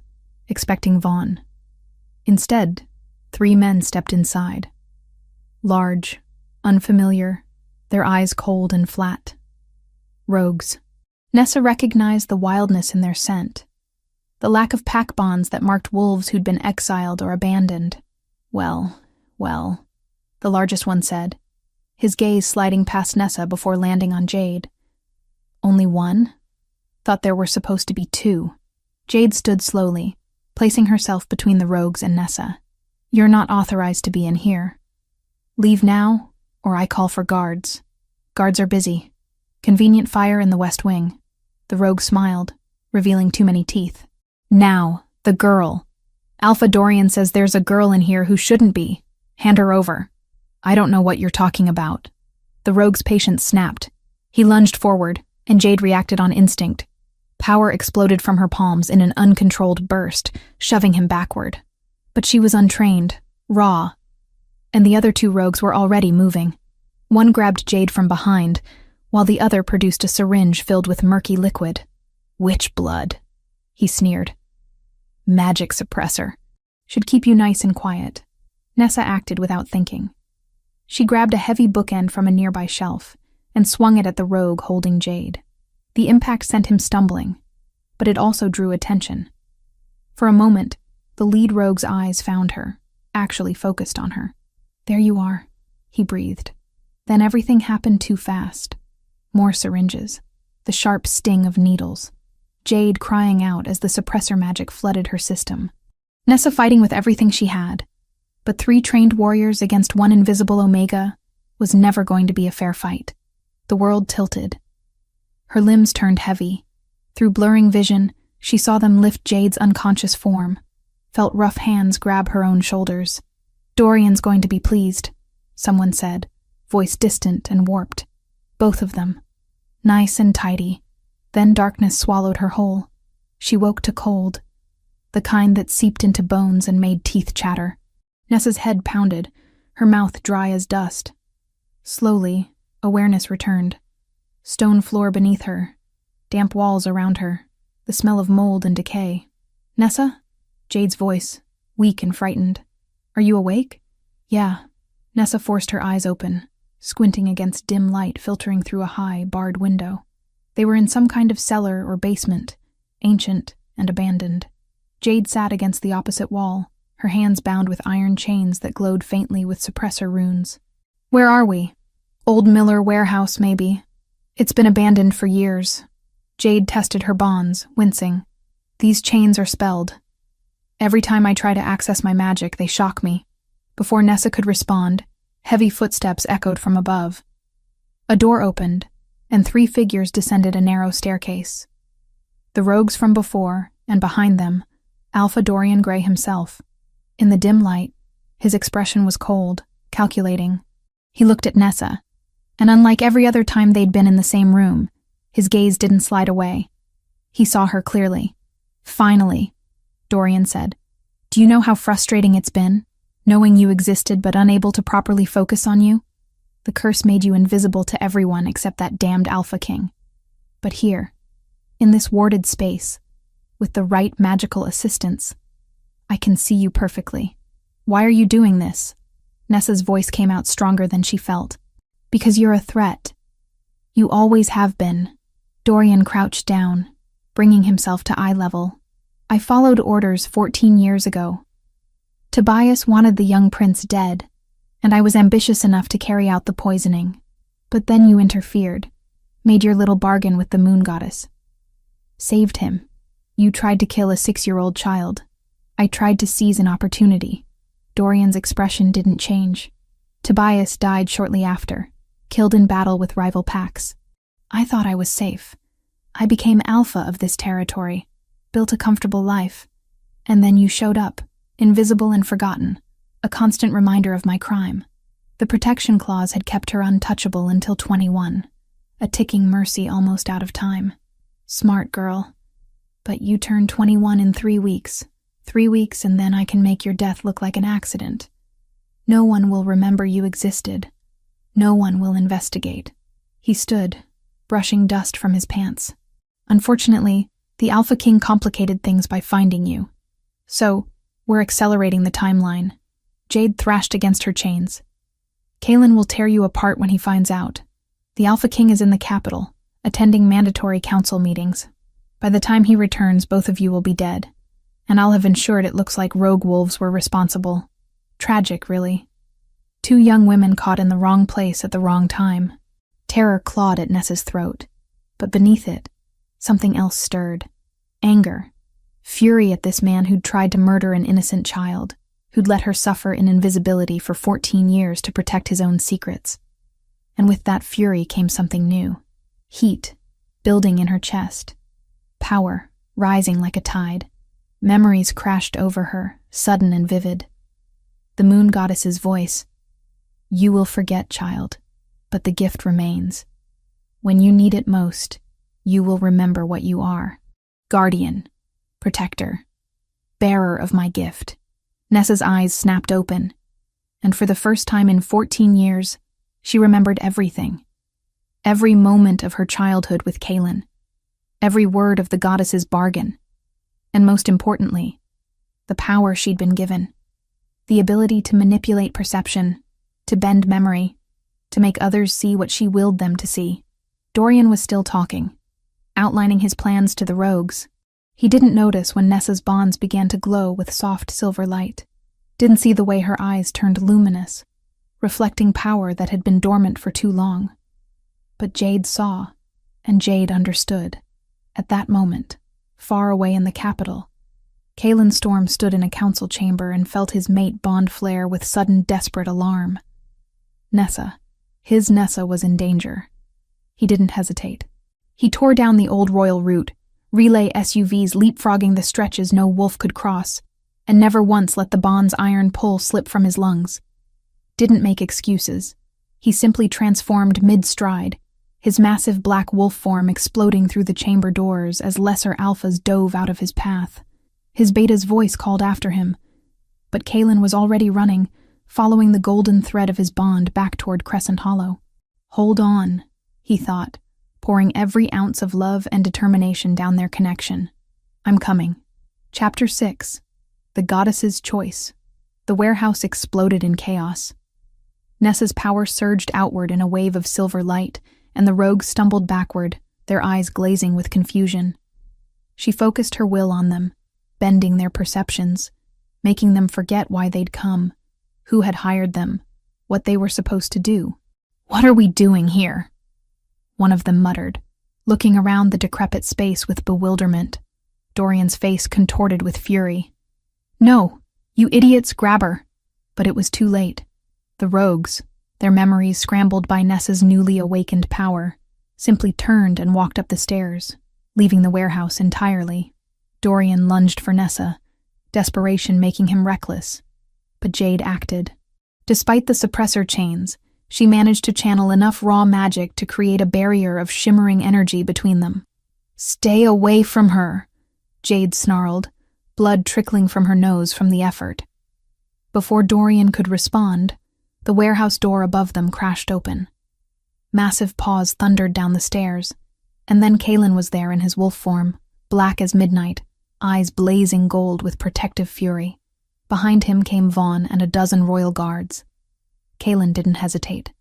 expecting Vaughn. Instead, 3 men stepped inside. Large, unfamiliar, their eyes cold and flat. Rogues. Nessa recognized the wildness in their scent, the lack of pack bonds that marked wolves who'd been exiled or abandoned. Well, the largest one said, his gaze sliding past Nessa before landing on Jade. "Only one? Thought there were supposed to be 2. Jade stood slowly, placing herself between the rogues and Nessa. "You're not authorized to be in here. Leave now, or I call for guards. Guards are busy. Convenient fire in the West Wing." The rogue smiled, revealing too many teeth. "Now, the girl. Alpha Dorian says there's a girl in here who shouldn't be. Hand her over." "I don't know what you're talking about." The rogue's patience snapped. He lunged forward, and Jade reacted on instinct. Power exploded from her palms in an uncontrolled burst, shoving him backward. But she was untrained, raw, and the other 2 rogues were already moving. One grabbed Jade from behind, while the other produced a syringe filled with murky liquid. "Witch blood," He sneered. Magic suppressor. Should keep you nice and quiet. Nessa acted without thinking. She grabbed a heavy bookend from a nearby shelf and swung it at the rogue holding Jade. The impact sent him stumbling, but it also drew attention. For a moment, the lead rogue's eyes found her, actually focused on her. There you are, he breathed. Then everything happened too fast. More syringes, the sharp sting of needles, Jade crying out as the suppressor magic flooded her system. Nessa fighting with everything she had, but 3 trained warriors against 1 invisible Omega was never going to be a fair fight. The world tilted. Her limbs turned heavy. Through blurring vision, she saw them lift Jade's unconscious form, felt rough hands grab her own shoulders. Dorian's going to be pleased, someone said, voice distant and warped. Both of them. Nice and tidy. Then darkness swallowed her whole. She woke to cold, the kind that seeped into bones and made teeth chatter. Nessa's head pounded, her mouth dry as dust. Slowly, awareness returned. Stone floor beneath her, damp walls around her, the smell of mold and decay. Nessa? Jade's voice, weak and frightened. Are you awake? Yeah. Nessa forced her eyes open, squinting against dim light filtering through a high, barred window. They were in some kind of cellar or basement, ancient and abandoned. Jade sat against the opposite wall, her hands bound with iron chains that glowed faintly with suppressor runes. Where are we? Old Miller warehouse, maybe. It's been abandoned for years. Jade tested her bonds, wincing. These chains are spelled. Every time I try to access my magic, they shock me. Before Nessa could respond, heavy footsteps echoed from above. A door opened, and 3 figures descended a narrow staircase. The rogues from before, and behind them, Alpha Dorian Gray himself. In the dim light, his expression was cold, calculating. He looked at Nessa, and unlike every other time they'd been in the same room, his gaze didn't slide away. He saw her clearly. Finally, Dorian said. Do you know how frustrating it's been, knowing you existed but unable to properly focus on you? The curse made you invisible to everyone except that damned Alpha King. But here, in this warded space, with the right magical assistance, I can see you perfectly. Why are you doing this? Nessa's voice came out stronger than she felt. Because you're a threat. You always have been. Dorian crouched down, bringing himself to eye level. I followed orders 14 years ago. Tobias wanted the young prince dead, and I was ambitious enough to carry out the poisoning. But then you interfered, made your little bargain with the moon goddess. Saved him. You tried to kill a 6-year-old child. I tried to seize an opportunity. Dorian's expression didn't change. Tobias died shortly after, killed in battle with rival packs. I thought I was safe. I became alpha of this territory, built a comfortable life. And then you showed up, invisible and forgotten, a constant reminder of my crime. The protection clause had kept her untouchable until 21, a ticking mercy almost out of time. Smart girl. But you turned 21 in 3 weeks. 3 weeks and then I can make your death look like an accident. No one will remember you existed. No one will investigate. He stood, brushing dust from his pants. Unfortunately, the Alpha King complicated things by finding you. So, we're accelerating the timeline. Jade thrashed against her chains. Kalen will tear you apart when he finds out. The Alpha King is in the capital, attending mandatory council meetings. By the time he returns, both of you will be dead. And I'll have ensured it looks like rogue wolves were responsible. Tragic, really. 2 young women caught in the wrong place at the wrong time. Terror clawed at Nessa's throat. But beneath it, something else stirred. Anger. Fury at this man who'd tried to murder an innocent child, who'd let her suffer in invisibility for 14 years to protect his own secrets. And with that fury came something new. Heat, building in her chest. Power, rising like a tide. Memories crashed over her, sudden and vivid. The moon goddess's voice. You will forget, child, but the gift remains. When you need it most, you will remember what you are. Guardian, protector, bearer of my gift. Nessa's eyes snapped open, and for the first time in 14 years, she remembered everything. Every moment of her childhood with Kalen. Every word of the goddess's bargain. And most importantly, the power she'd been given. The ability to manipulate perception, to bend memory, to make others see what she willed them to see. Dorian was still talking, outlining his plans to the rogues. He didn't notice when Nessa's bonds began to glow with soft silver light. Didn't see the way her eyes turned luminous, reflecting power that had been dormant for too long. But Jade saw, and Jade understood. At that moment, far away in the capital, Kalen Storm stood in a council chamber and felt his mate bond flare with sudden desperate alarm. Nessa, his Nessa, was in danger. He didn't hesitate. He tore down the old royal route, relay SUVs leapfrogging the stretches no wolf could cross, and never once let the bond's iron pull slip from his lungs. Didn't make excuses. He simply transformed mid-stride, his massive black wolf form exploding through the chamber doors as lesser alphas dove out of his path. His beta's voice called after him, but Kalen was already running, following the golden thread of his bond back toward Crescent Hollow. Hold on, he thought, pouring every ounce of love and determination down their connection. I'm coming. Chapter 6. The Goddess's Choice. The warehouse exploded in chaos. Nessa's power surged outward in a wave of silver light, and the rogues stumbled backward, their eyes glazing with confusion. She focused her will on them, bending their perceptions, making them forget why they'd come, who had hired them, what they were supposed to do. What are we doing here? One of them muttered, looking around the decrepit space with bewilderment. Dorian's face contorted with fury. No, you idiots, grab her. But it was too late. The rogues, their memories scrambled by Nessa's newly awakened power, simply turned and walked up the stairs, leaving the warehouse entirely. Dorian lunged for Nessa, desperation making him reckless. But Jade acted. Despite the suppressor chains, she managed to channel enough raw magic to create a barrier of shimmering energy between them. Stay away from her, Jade snarled, blood trickling from her nose from the effort. Before Dorian could respond, the warehouse door above them crashed open. Massive paws thundered down the stairs, and then Kalen was there in his wolf form, black as midnight, eyes blazing gold with protective fury. Behind him came Vaughn and a dozen royal guards. Kalen didn't hesitate.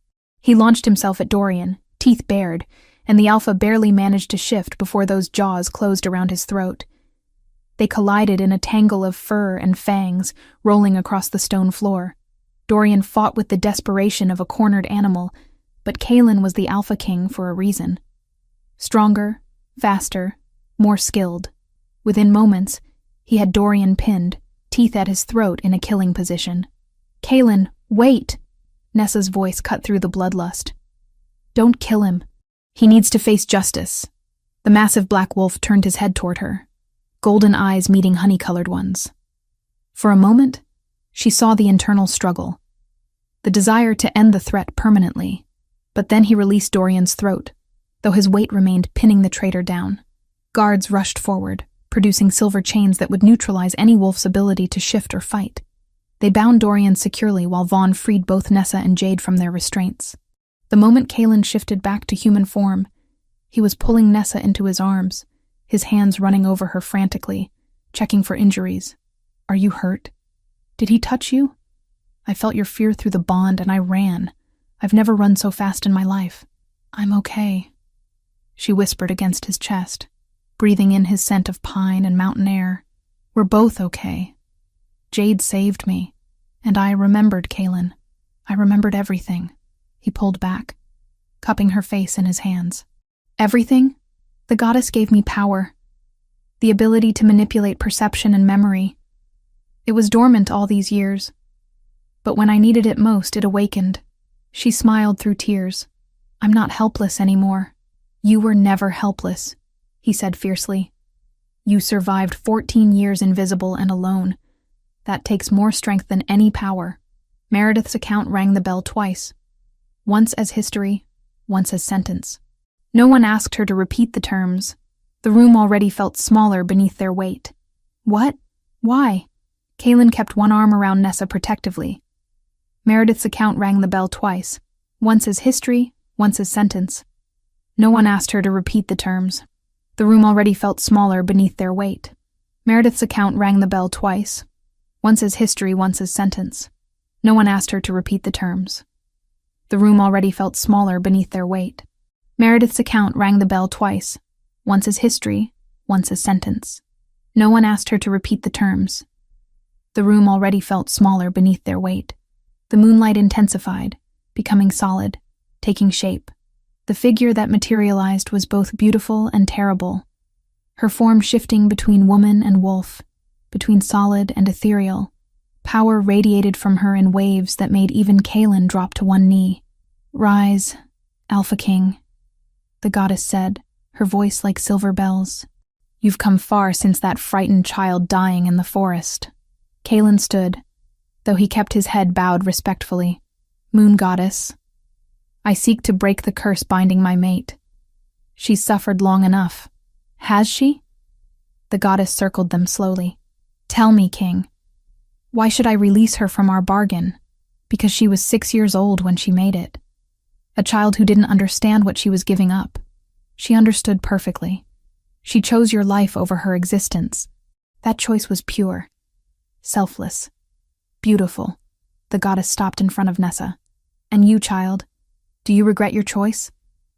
He launched himself at Dorian, teeth bared, and the alpha barely managed to shift before those jaws closed around his throat. They collided in a tangle of fur and fangs, rolling across the stone floor. Dorian fought with the desperation of a cornered animal, but Kalen was the Alpha King for a reason. Stronger, faster, more skilled. Within moments, he had Dorian pinned, teeth at his throat in a killing position. Kalen, wait! Nessa's voice cut through the bloodlust. Don't kill him. He needs to face justice. The massive black wolf turned his head toward her, golden eyes meeting honey-colored ones. For a moment, she saw the internal struggle, the desire to end the threat permanently, but then he released Dorian's throat, though his weight remained pinning the traitor down. Guards rushed forward, producing silver chains that would neutralize any wolf's ability to shift or fight. They bound Dorian securely while Vaughn freed both Nessa and Jade from their restraints. The moment Kalen shifted back to human form, he was pulling Nessa into his arms, his hands running over her frantically, checking for injuries. Are you hurt? Did he touch you? I felt your fear through the bond and I ran. I've never run so fast in my life. I'm okay, she whispered against his chest, breathing in his scent of pine and mountain air. We're both okay. Jade saved me, and I remembered Kalen. I remembered everything. He pulled back, cupping her face in his hands. Everything? The goddess gave me power, the ability to manipulate perception and memory. It was dormant all these years, but when I needed it most, it awakened. She smiled through tears. I'm not helpless anymore. You were never helpless, he said fiercely. You survived 14 years invisible and alone. That takes more strength than any power. Meredith's account rang the bell twice, once as history, once as sentence. No one asked her to repeat the terms. The room already felt smaller beneath their weight. What? Why? Kalen kept one arm around Nessa protectively. Meredith's account rang the bell twice, once as history, once as sentence. No one asked her to repeat the terms. The room already felt smaller beneath their weight. Meredith's account rang the bell twice, once as history, once as sentence. No one asked her to repeat the terms. The room already felt smaller beneath their weight. Meredith's account rang the bell twice, once as history, once as sentence. No one asked her to repeat the terms. The room already felt smaller beneath their weight. The moonlight intensified, becoming solid, taking shape. The figure that materialized was both beautiful and terrible, her form shifting between woman and wolf, between solid and ethereal. Power radiated from her in waves that made even Kaelin drop to one knee. "Rise, Alpha King," the goddess said, her voice like silver bells. "You've come far since that frightened child dying in the forest." Kaelin stood, though he kept his head bowed respectfully. "Moon goddess, I seek to break the curse binding my mate. She's suffered long enough. Has she?" The goddess circled them slowly. "Tell me, King. Why should I release her from our bargain? Because she was 6 years old when she made it. A child who didn't understand what she was giving up. She understood perfectly. She chose your life over her existence. That choice was pure, selfless, beautiful." The goddess stopped in front of Nessa. "And you, child, do you regret your choice?"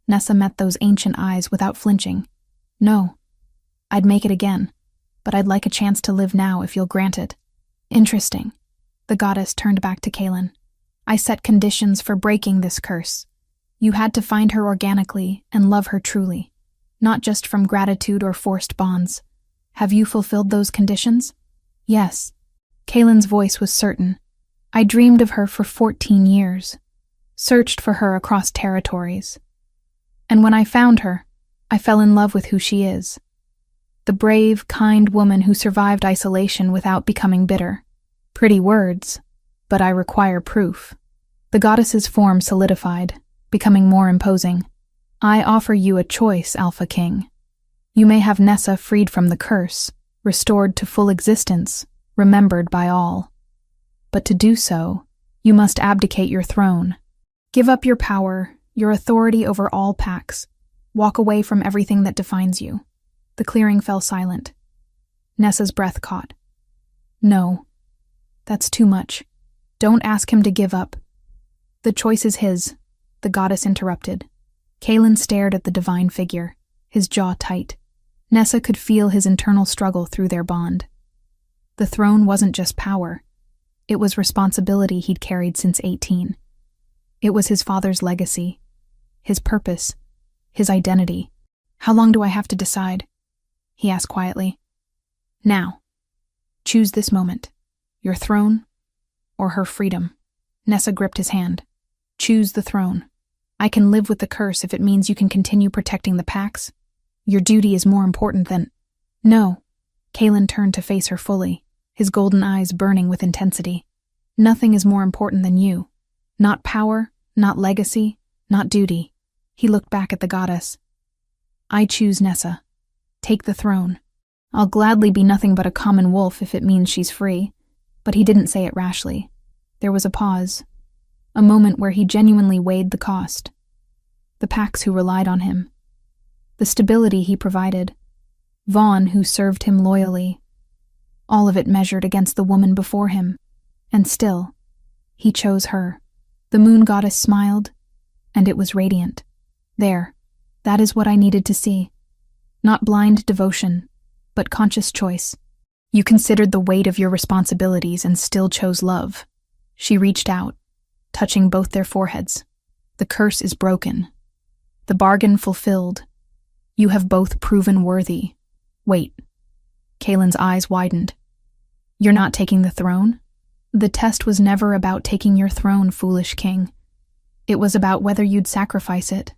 Nessa met those ancient eyes without flinching. "No. I'd make it again, but I'd like a chance to live now if you'll grant it." "Interesting." The goddess turned back to Kaelin. "I set conditions for breaking this curse. You had to find her organically and love her truly, not just from gratitude or forced bonds. Have you fulfilled those conditions?" "Yes." Kaelin's voice was certain. "I dreamed of her for 14 years, searched for her across territories. And when I found her, I fell in love with who she is. The brave, kind woman who survived isolation without becoming bitter. Pretty words, but I require proof." The goddess's form solidified, becoming more imposing. "I offer you a choice, Alpha King. You may have Nessa freed from the curse, restored to full existence, remembered by all. But to do so, you must abdicate your throne. Give up your power, your authority over all packs. Walk away from everything that defines you." The clearing fell silent. Nessa's breath caught. "No, that's too much. Don't ask him to give up. The choice is his," the goddess interrupted. Kaelin stared at the divine figure, his jaw tight. Nessa could feel his internal struggle through their bond. The throne wasn't just power. It was responsibility he'd carried since 18. It was his father's legacy, his purpose, his identity. "How long do I have to decide?" he asked quietly. "Now. Choose this moment. Your throne or her freedom." Nessa gripped his hand. "Choose the throne. I can live with the curse if it means you can continue protecting the packs. Your duty is more important than—" "No." Kaelin turned to face her fully, his golden eyes burning with intensity. "Nothing is more important than you. Not power, not legacy, not duty." He looked back at the goddess. "I choose Nessa. Take the throne. I'll gladly be nothing but a common wolf if it means she's free." But he didn't say it rashly. There was a pause, a moment where he genuinely weighed the cost. The packs who relied on him. The stability he provided. Vaughn who served him loyally. All of it measured against the woman before him. And still, he chose her. The moon goddess smiled, and it was radiant. "There, that is what I needed to see. Not blind devotion, but conscious choice. You considered the weight of your responsibilities and still chose love." She reached out, touching both their foreheads. "The curse is broken. The bargain fulfilled. You have both proven worthy." "Wait." Kaelin's eyes widened. "You're not taking the throne?" "The test was never about taking your throne, foolish king. It was about whether you'd sacrifice it.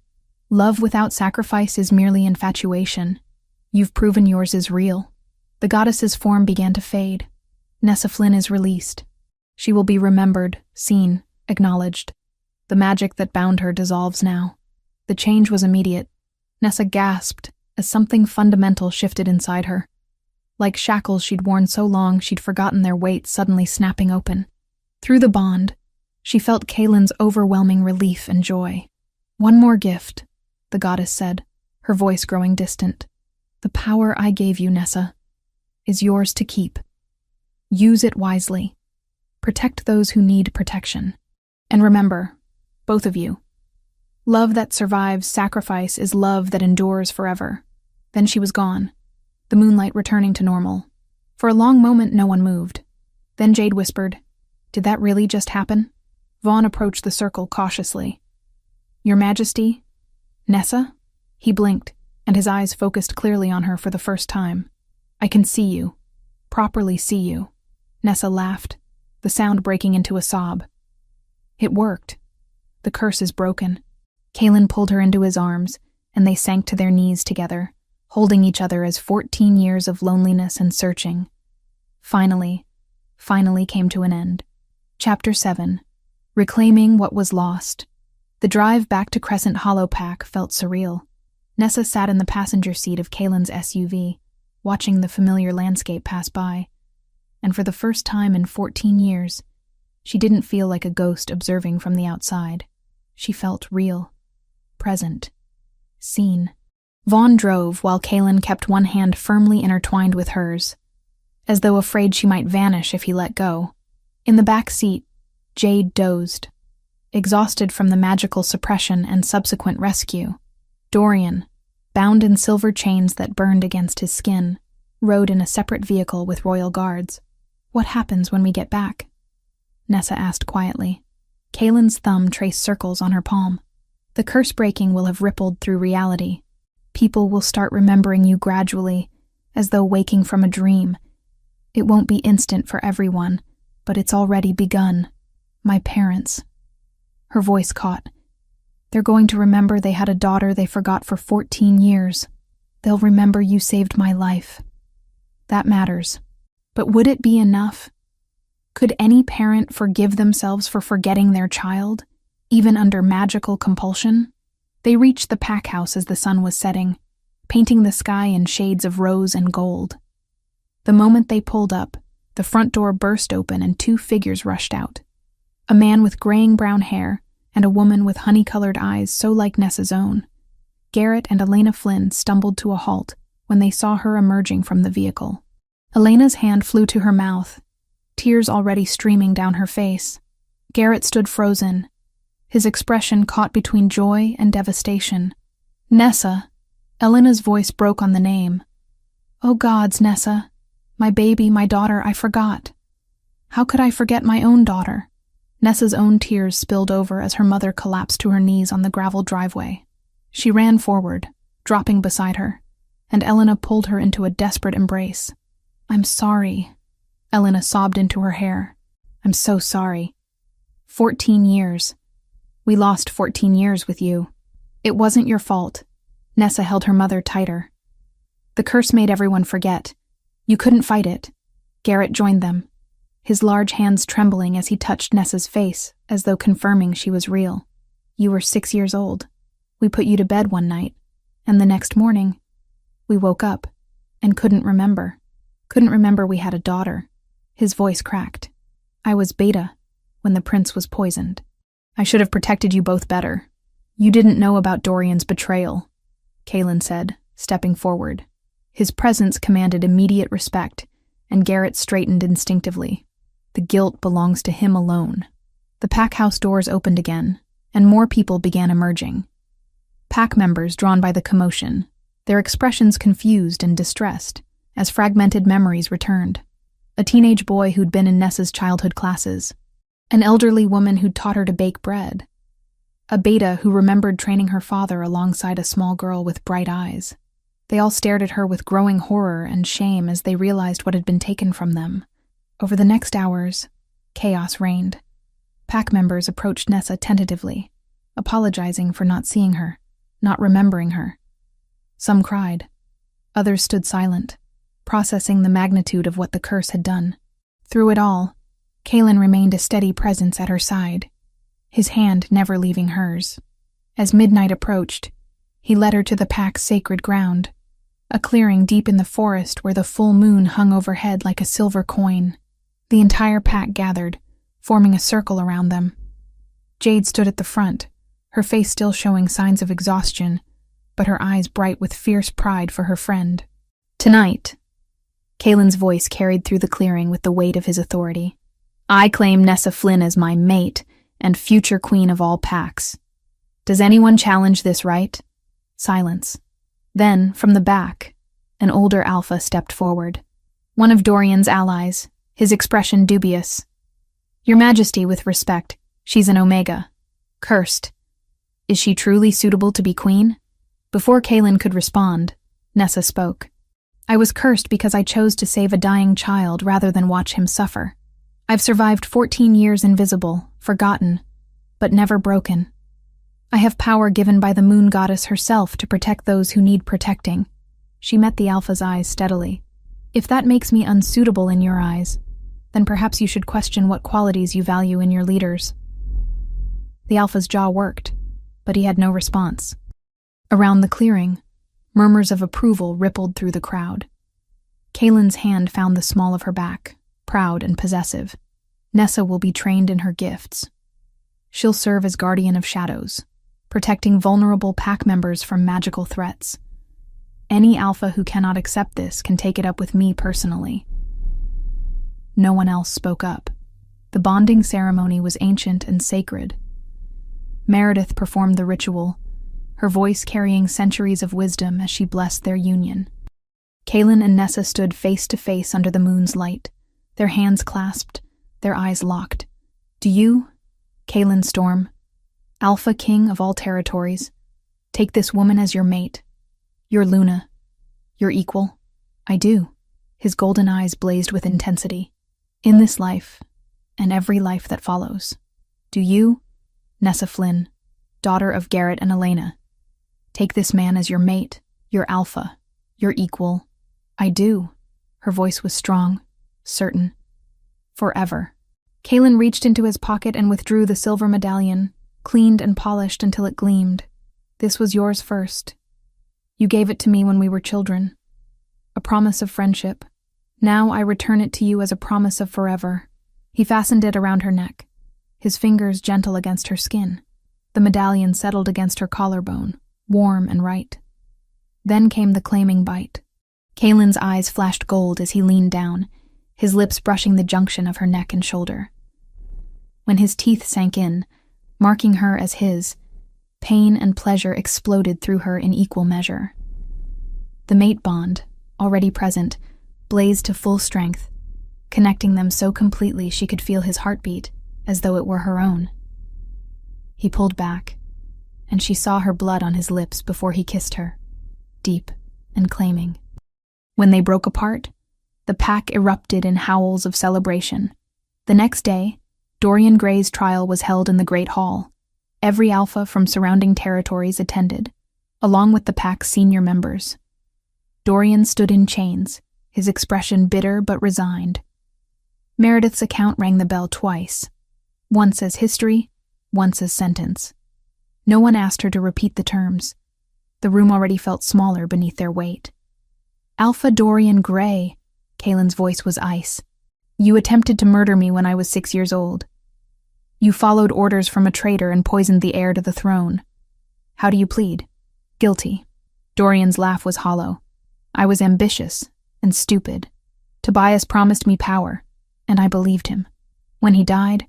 Love without sacrifice is merely infatuation. You've proven yours is real." The goddess's form began to fade. Nessa Flynn is released. She will be remembered, seen, acknowledged. The magic that bound her dissolves now. The change was immediate. Nessa gasped as something fundamental shifted inside her. Like shackles she'd worn so long she'd forgotten their weight suddenly snapping open. Through the bond, she felt Kaelin's overwhelming relief and joy. "One more gift," the goddess said, her voice growing distant. "The power I gave you, Nessa. is yours to keep. Use it wisely. Protect those who need protection. And remember, both of you, love that survives sacrifice is love that endures forever. Then she was gone, the moonlight returning to normal. For a long moment, no one moved. Then Jade whispered, "Did that really just happen?" Vaughn approached the circle cautiously. "Your Majesty? Nessa?" He blinked, and his eyes focused clearly on her for the first time. "I can see you. Properly see you." Nessa laughed, the sound breaking into a sob. "It worked. The curse is broken." Kaelin pulled her into his arms, and they sank to their knees together, holding each other as 14 years of loneliness and searching finally came to an end. Chapter 7. Reclaiming What Was Lost. The drive back to Crescent Hollow Pack felt surreal. Nessa sat in the passenger seat of Kaelin's SUV, watching the familiar landscape pass by. And for the first time in 14 years, she didn't feel like a ghost observing from the outside. She felt real, present, seen. Vaughn drove while Kaelin kept one hand firmly intertwined with hers, as though afraid she might vanish if he let go. In the back seat, Jade dozed, exhausted from the magical suppression and subsequent rescue. Dorian, bound in silver chains that burned against his skin, rode in a separate vehicle with royal guards. "What happens when we get back?" Nessa asked quietly. Kaelin's thumb traced circles on her palm. "The curse breaking will have rippled through reality. People will start remembering you gradually, as though waking from a dream. It won't be instant for everyone, but it's already begun. My parents." Her voice caught. "They're going to remember they had a daughter they forgot for 14 years. They'll remember you saved my life. That matters. But would it be enough? Could any parent forgive themselves for forgetting their child, even under magical compulsion?" They reached the pack house as the sun was setting, painting the sky in shades of rose and gold. The moment they pulled up, the front door burst open and two figures rushed out. A man with graying brown hair and a woman with honey-colored eyes so like Nessa's own. Garrett and Elena Flynn stumbled to a halt when they saw her emerging from the vehicle. Elena's hand flew to her mouth, tears already streaming down her face. Garrett stood frozen, his expression caught between joy and devastation. "Nessa!" Elena's voice broke on the name. "Oh gods, Nessa. My baby, my daughter, I forgot. How could I forget my own daughter?" Nessa's own tears spilled over as her mother collapsed to her knees on the gravel driveway. She ran forward, dropping beside her, and Elena pulled her into a desperate embrace. "I'm sorry." Elena sobbed into her hair. "I'm so sorry. 14 years. We lost 14 years with you. It wasn't your fault." Nessa held her mother tighter. "The curse made everyone forget. You couldn't fight it." Garrett joined them, his large hands trembling as he touched Nessa's face, as though confirming she was real. "You were 6 years old. We put you to bed one night, and the next morning, we woke up and couldn't remember. Couldn't remember we had a daughter." His voice cracked. "I was beta when the prince was poisoned. I should have protected you both better. You didn't know about Dorian's betrayal," Kaelin said, stepping forward. His presence commanded immediate respect, and Garrett straightened instinctively. The guilt belongs to him alone. The pack house doors opened again, and more people began emerging. Pack members drawn by the commotion, their expressions confused and distressed, as fragmented memories returned. A teenage boy who'd been in Nessa's childhood classes. An elderly woman who'd taught her to bake bread. A beta who remembered training her father alongside a small girl with bright eyes. They all stared at her with growing horror and shame as they realized what had been taken from them. Over the next hours, chaos reigned. Pack members approached Nessa tentatively, apologizing for not seeing her, not remembering her. Some cried. Others stood silent, processing the magnitude of what the curse had done. Through it all, Kaelin remained a steady presence at her side, his hand never leaving hers. As midnight approached, he led her to the pack's sacred ground, a clearing deep in the forest where the full moon hung overhead like a silver coin. The entire pack gathered, forming a circle around them. Jade stood at the front, her face still showing signs of exhaustion, but her eyes bright with fierce pride for her friend. "Tonight," Kalen's voice carried through the clearing with the weight of his authority. I claim Nessa Flynn as my mate and future queen of all packs. Does anyone challenge this right? Silence. Then, from the back, an older alpha stepped forward. One of Dorian's allies, his expression dubious. Your Majesty, with respect, she's an Omega. Cursed. Is she truly suitable to be queen? Before Kalen could respond, Nessa spoke. I was cursed because I chose to save a dying child rather than watch him suffer. I've survived 14 years invisible, forgotten, but never broken. I have power given by the moon goddess herself to protect those who need protecting. She met the alpha's eyes steadily. If that makes me unsuitable in your eyes, then perhaps you should question what qualities you value in your leaders. The alpha's jaw worked, but he had no response. Around the clearing, murmurs of approval rippled through the crowd. Kalen's hand found the small of her back, proud and possessive. Nessa will be trained in her gifts. She'll serve as guardian of shadows, protecting vulnerable pack members from magical threats. Any alpha who cannot accept this can take it up with me personally. No one else spoke up. The bonding ceremony was ancient and sacred. Meredith performed the ritual, her voice carrying centuries of wisdom as she blessed their union. Kalen and Nessa stood face to face under the moon's light, their hands clasped, their eyes locked. Do you, Kalen Storm, Alpha King of all territories, take this woman as your mate, your Luna, your equal? I do. His golden eyes blazed with intensity. In this life, and every life that follows. Do you, Nessa Flynn, daughter of Garrett and Elena, take this man as your mate, your alpha, your equal? I do. Her voice was strong, certain. Forever. Kalen reached into his pocket and withdrew the silver medallion, cleaned and polished until it gleamed. This was yours first. You gave it to me when we were children. A promise of friendship. Now I return it to you as a promise of forever. He fastened it around her neck, his fingers gentle against her skin. The medallion settled against her collarbone, warm and right. Then came the claiming bite. Kalen's eyes flashed gold as he leaned down, his lips brushing the junction of her neck and shoulder. When his teeth sank in, marking her as his, pain and pleasure exploded through her in equal measure. The mate bond, already present, blazed to full strength, connecting them so completely she could feel his heartbeat, as though it were her own. He pulled back, and she saw her blood on his lips before he kissed her, deep and claiming. When they broke apart, the pack erupted in howls of celebration. The next day, Dorian Gray's trial was held in the Great Hall. Every alpha from surrounding territories attended, along with the pack's senior members. Dorian stood in chains, his expression bitter but resigned. Meredith's account rang the bell twice, once as history, once as sentence. No one asked her to repeat the terms. The room already felt smaller beneath their weight. Alpha Dorian Gray, Kalen's voice was ice. You attempted to murder me when I was 6 years old. You followed orders from a traitor and poisoned the heir to the throne. How do you plead? Guilty. Dorian's laugh was hollow. I was ambitious and stupid. Tobias promised me power, and I believed him. When he died,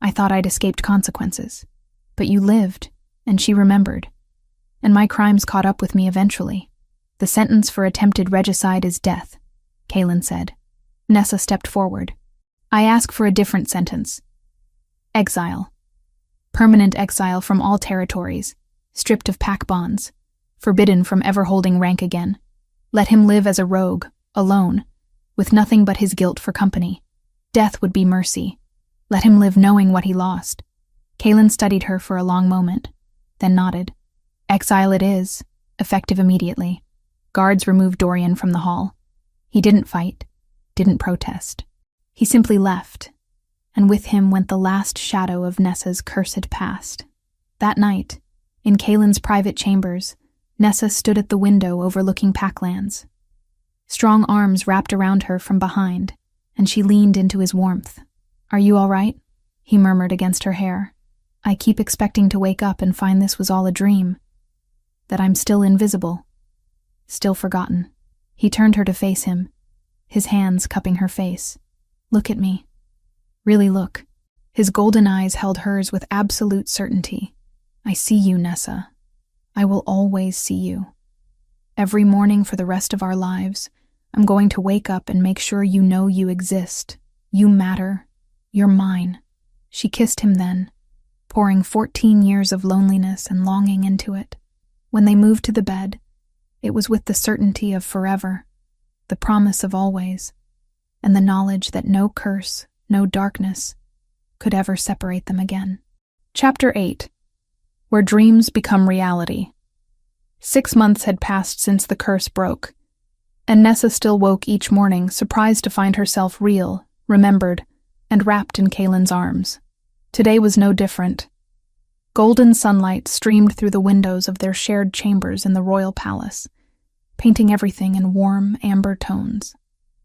I thought I'd escaped consequences. But you lived, and she remembered. And my crimes caught up with me eventually. The sentence for attempted regicide is death, Kalen said. Nessa stepped forward. I ask for a different sentence. Exile. Permanent exile from all territories, stripped of pack bonds, forbidden from ever holding rank again. Let him live as a rogue, alone, with nothing but his guilt for company. Death would be mercy. Let him live knowing what he lost. Kalen studied her for a long moment, then nodded. Exile it is, effective immediately. Guards removed Dorian from the hall. He didn't fight, didn't protest. He simply left, and with him went the last shadow of Nessa's cursed past. That night, in Kalen's private chambers, Nessa stood at the window overlooking Packlands. Strong arms wrapped around her from behind, and she leaned into his warmth. Are you all right? He murmured against her hair. I keep expecting to wake up and find this was all a dream. That I'm still invisible. Still forgotten. He turned her to face him, his hands cupping her face. "Look at me. Really look." His golden eyes held hers with absolute certainty. "I see you, Nessa. I will always see you. Every morning for the rest of our lives, I'm going to wake up and make sure you know you exist. You matter. You're mine." She kissed him then, pouring 14 years of loneliness and longing into it. When they moved to the bed, it was with the certainty of forever, the promise of always, and the knowledge that no curse, no darkness, could ever separate them again. Chapter 8. Where Dreams Become Reality. 6 months had passed since the curse broke, and Nessa still woke each morning, surprised to find herself real, remembered, and wrapped in Kaylin's arms. Today was no different. Golden sunlight streamed through the windows of their shared chambers in the royal palace, painting everything in warm, amber tones.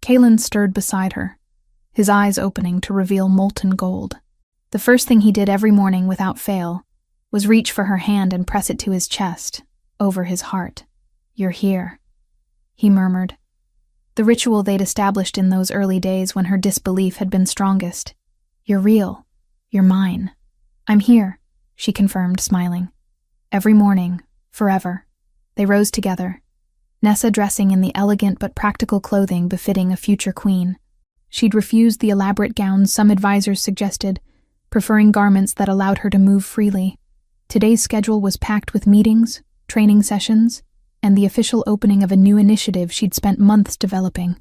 Kaylin stirred beside her, his eyes opening to reveal molten gold. The first thing he did every morning without fail was reach for her hand and press it to his chest, over his heart. "You're here," he murmured. The ritual they'd established in those early days when her disbelief had been strongest. "You're real. You're mine." "I'm here," she confirmed, smiling. Every morning, forever, they rose together, Nessa dressing in the elegant but practical clothing befitting a future queen. She'd refused the elaborate gowns some advisors suggested, preferring garments that allowed her to move freely. Today's schedule was packed with meetings, training sessions, and the official opening of a new initiative she'd spent months developing.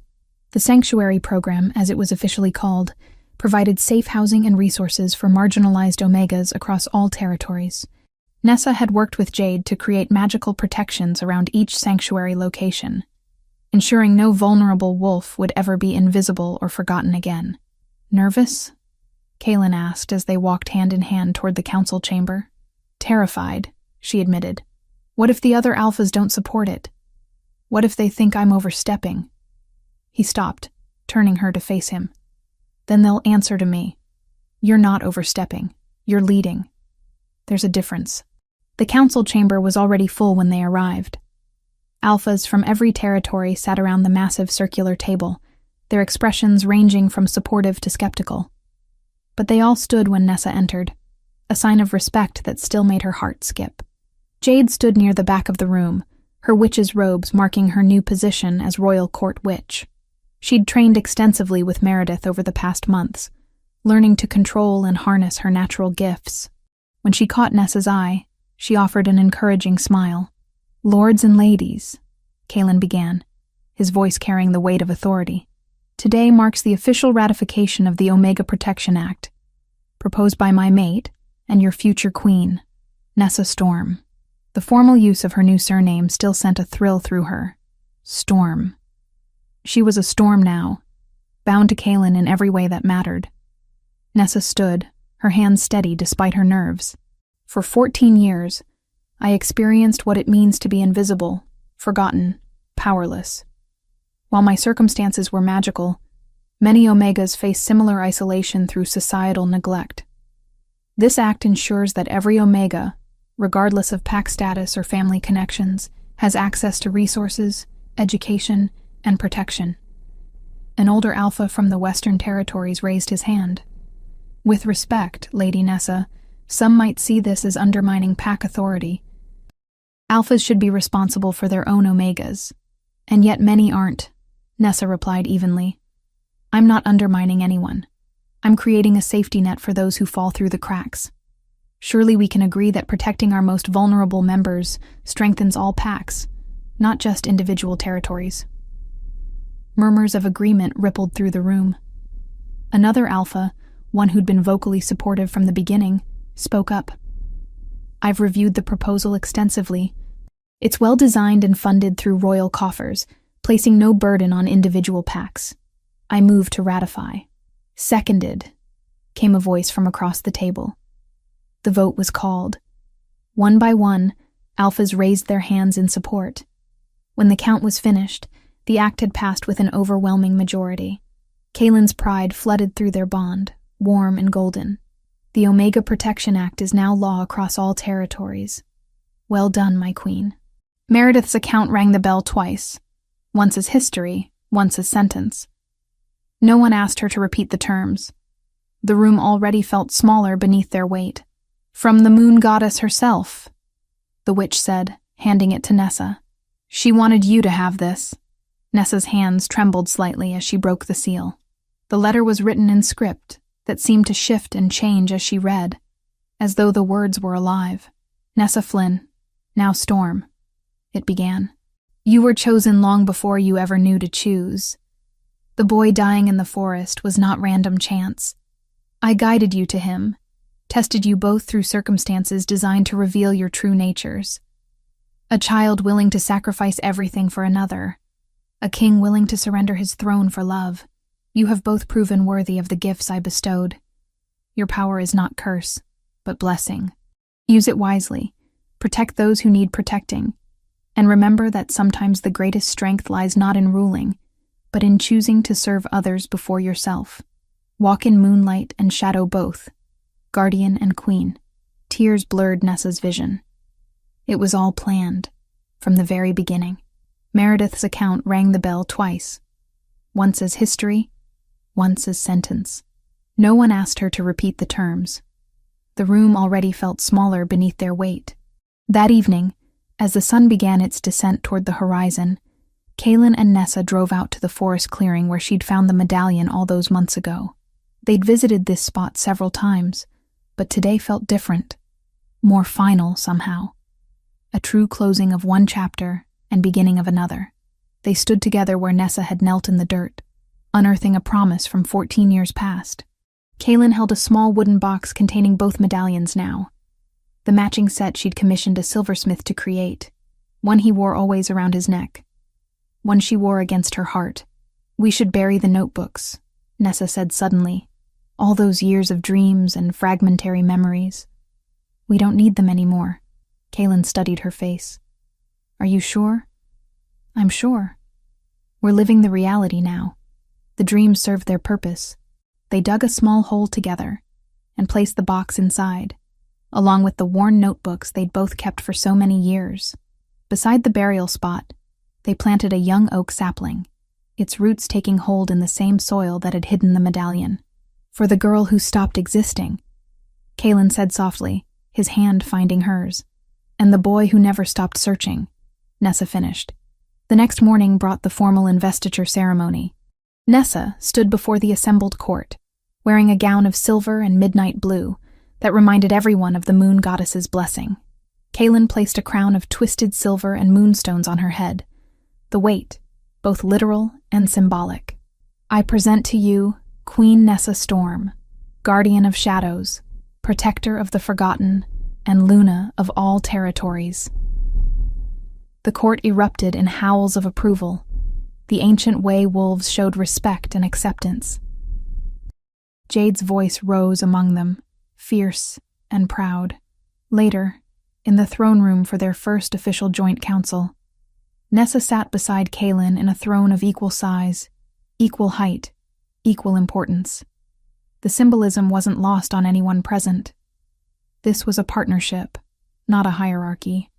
The Sanctuary Program, as it was officially called, provided safe housing and resources for marginalized Omegas across all territories. Nessa had worked with Jade to create magical protections around each sanctuary location, ensuring no vulnerable wolf would ever be invisible or forgotten again. "Nervous?" Kaylin asked as they walked hand in hand toward the council chamber. "Terrified," she admitted. "What if the other alphas don't support it? What if they think I'm overstepping?" He stopped, turning her to face him. "Then they'll answer to me. You're not overstepping. You're leading. There's a difference." The council chamber was already full when they arrived. Alphas from every territory sat around the massive circular table, their expressions ranging from supportive to skeptical. But they all stood when Nessa entered, a sign of respect that still made her heart skip. Jade stood near the back of the room, her witch's robes marking her new position as royal court witch. She'd trained extensively with Meredith over the past months, learning to control and harness her natural gifts. When she caught Nessa's eye, she offered an encouraging smile. "Lords and ladies," Kaylin began, his voice carrying the weight of authority. "Today marks the official ratification of the Omega Protection Act, proposed by my mate and your future queen, Nessa Storm." The formal use of her new surname still sent a thrill through her. Storm. She was a storm now, bound to Kaylin in every way that mattered. Nessa stood, her hands steady despite her nerves. "For 14 years, I experienced what it means to be invisible, forgotten, powerless. While my circumstances were magical, many Omegas face similar isolation through societal neglect. This act ensures that every Omega, regardless of pack status or family connections, has access to resources, education, and protection." An older alpha from the Western Territories raised his hand. "With respect, Lady Nessa, some might see this as undermining pack authority. Alphas should be responsible for their own Omegas, and yet many aren't," Nessa replied evenly. "I'm not undermining anyone. I'm creating a safety net for those who fall through the cracks. Surely we can agree that protecting our most vulnerable members strengthens all packs, not just individual territories." Murmurs of agreement rippled through the room. Another alpha, one who'd been vocally supportive from the beginning, spoke up. "I've reviewed the proposal extensively. It's well designed and funded through royal coffers, placing no burden on individual packs. I move to ratify." "Seconded," came a voice from across the table. The vote was called. One by one, alphas raised their hands in support. When the count was finished, the act had passed with an overwhelming majority. Kaylin's pride flooded through their bond, warm and golden. The Omega Protection Act is now law across all territories. Well done, my queen. Meredith's account rang the bell twice, once as history, once as sentence. No one asked her to repeat the terms. The room already felt smaller beneath their weight. "From the moon goddess herself," the witch said, handing it to Nessa. "She wanted you to have this." Nessa's hands trembled slightly as she broke the seal. The letter was written in script that seemed to shift and change as she read, as though the words were alive. "Nessa Flynn, now Storm," it began. "You were chosen long before you ever knew to choose. The boy dying in the forest was not random chance. I guided you to him, tested you both through circumstances designed to reveal your true natures. A child willing to sacrifice everything for another, a king willing to surrender his throne for love. You have both proven worthy of the gifts I bestowed. Your power is not curse, but blessing. Use it wisely, protect those who need protecting, and remember that sometimes the greatest strength lies not in ruling, but in choosing to serve others before yourself. Walk in moonlight and shadow both, guardian and queen." Tears blurred Nessa's vision. It was all planned, from the very beginning. Meredith's account rang the bell twice, once as history, once as sentence. No one asked her to repeat the terms. The room already felt smaller beneath their weight. That evening, as the sun began its descent toward the horizon, Kaylin and Nessa drove out to the forest clearing where she'd found the medallion all those months ago. They'd visited this spot several times, but today felt different, more final somehow. A true closing of one chapter and beginning of another. They stood together where Nessa had knelt in the dirt, unearthing a promise from 14 years past. Kaylin held a small wooden box containing both medallions now, the matching set she'd commissioned a silversmith to create, one he wore always around his neck, one she wore against her heart. "We should bury the notebooks," Nessa said suddenly. "All those years of dreams and fragmentary memories. We don't need them anymore." Kaylin studied her face. "Are you sure?" "I'm sure. We're living the reality now. The dreams served their purpose." They dug a small hole together and placed the box inside, along with the worn notebooks they'd both kept for so many years. Beside the burial spot, they planted a young oak sapling, its roots taking hold in the same soil that had hidden the medallion. "For the girl who stopped existing," Kaylin said softly, his hand finding hers. "And the boy who never stopped searching," Nessa finished. The next morning brought the formal investiture ceremony. Nessa stood before the assembled court, wearing a gown of silver and midnight blue that reminded everyone of the moon goddess's blessing. Kaylin placed a crown of twisted silver and moonstones on her head, the weight, both literal and symbolic. "I present to you Queen Nessa Storm, guardian of shadows, protector of the forgotten, and Luna of all territories." The court erupted in howls of approval. The ancient way wolves showed respect and acceptance. Jade's voice rose among them, fierce and proud. Later, in the throne room for their first official joint council, Nessa sat beside Kaylin in a throne of equal size, equal height, equal importance. The symbolism wasn't lost on anyone present. This was a partnership, not a hierarchy.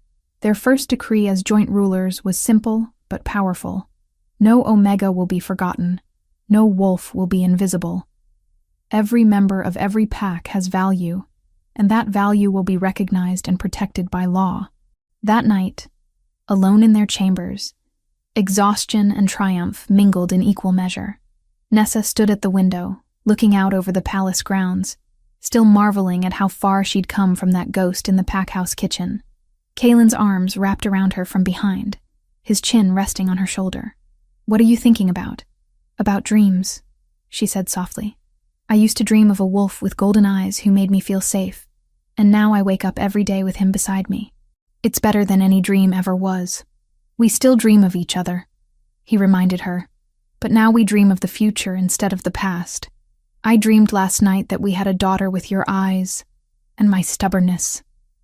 Their first decree as joint rulers was simple but powerful. No Omega will be forgotten. No wolf will be invisible. Every member of every pack has value, and that value will be recognized and protected by law. That night, alone in their chambers, exhaustion and triumph mingled in equal measure. Nessa stood at the window, looking out over the palace grounds, still marveling at how far she'd come from that ghost in the packhouse kitchen. Kaylin's arms wrapped around her from behind, his chin resting on her shoulder. "What are you thinking about?" "About dreams," she said softly. "I used to dream of a wolf with golden eyes who made me feel safe, and now I wake up every day with him beside me. It's better than any dream ever was. We still dream of each other," he reminded her, "but now we dream of the future instead of the past. I dreamed last night that we had a daughter with your eyes and my stubbornness."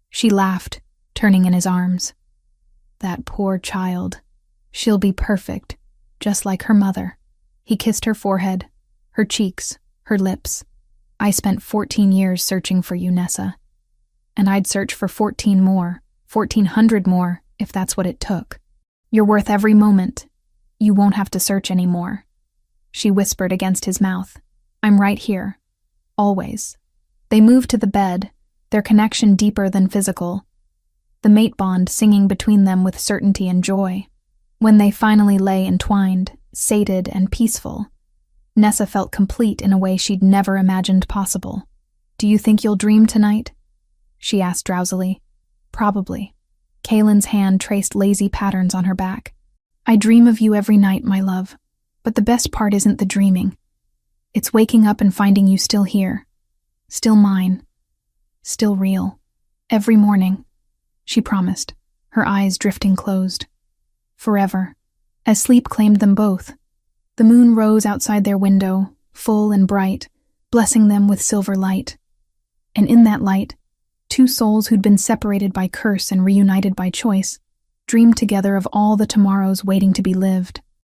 She laughed, turning in his arms. "That poor child. She'll be perfect, just like her mother." He kissed her forehead, her cheeks, her lips. "I spent 14 years searching for you, Nessa. And I'd search for 14 more, 1,400 more, if that's what it took. You're worth every moment. You won't have to search anymore. she whispered against his mouth. I'm right here. Always. They moved to the bed, their connection deeper than physical, the mate bond singing between them with certainty and joy. When they finally lay entwined, sated and peaceful, Nessa felt complete in a way she'd never imagined possible. Do you think you'll dream tonight? She asked drowsily. Probably. Kaylin's hand traced lazy patterns on her back. I dream of you every night, my love, but the best part isn't the dreaming. It's waking up and finding you still here. Still mine. Still real. Every morning, she promised, her eyes drifting closed. Forever, as sleep claimed them both. The moon rose outside their window, full and bright, blessing them with silver light. And in that light, two souls who'd been separated by curse and reunited by choice, dreamed together of all the tomorrows waiting to be lived.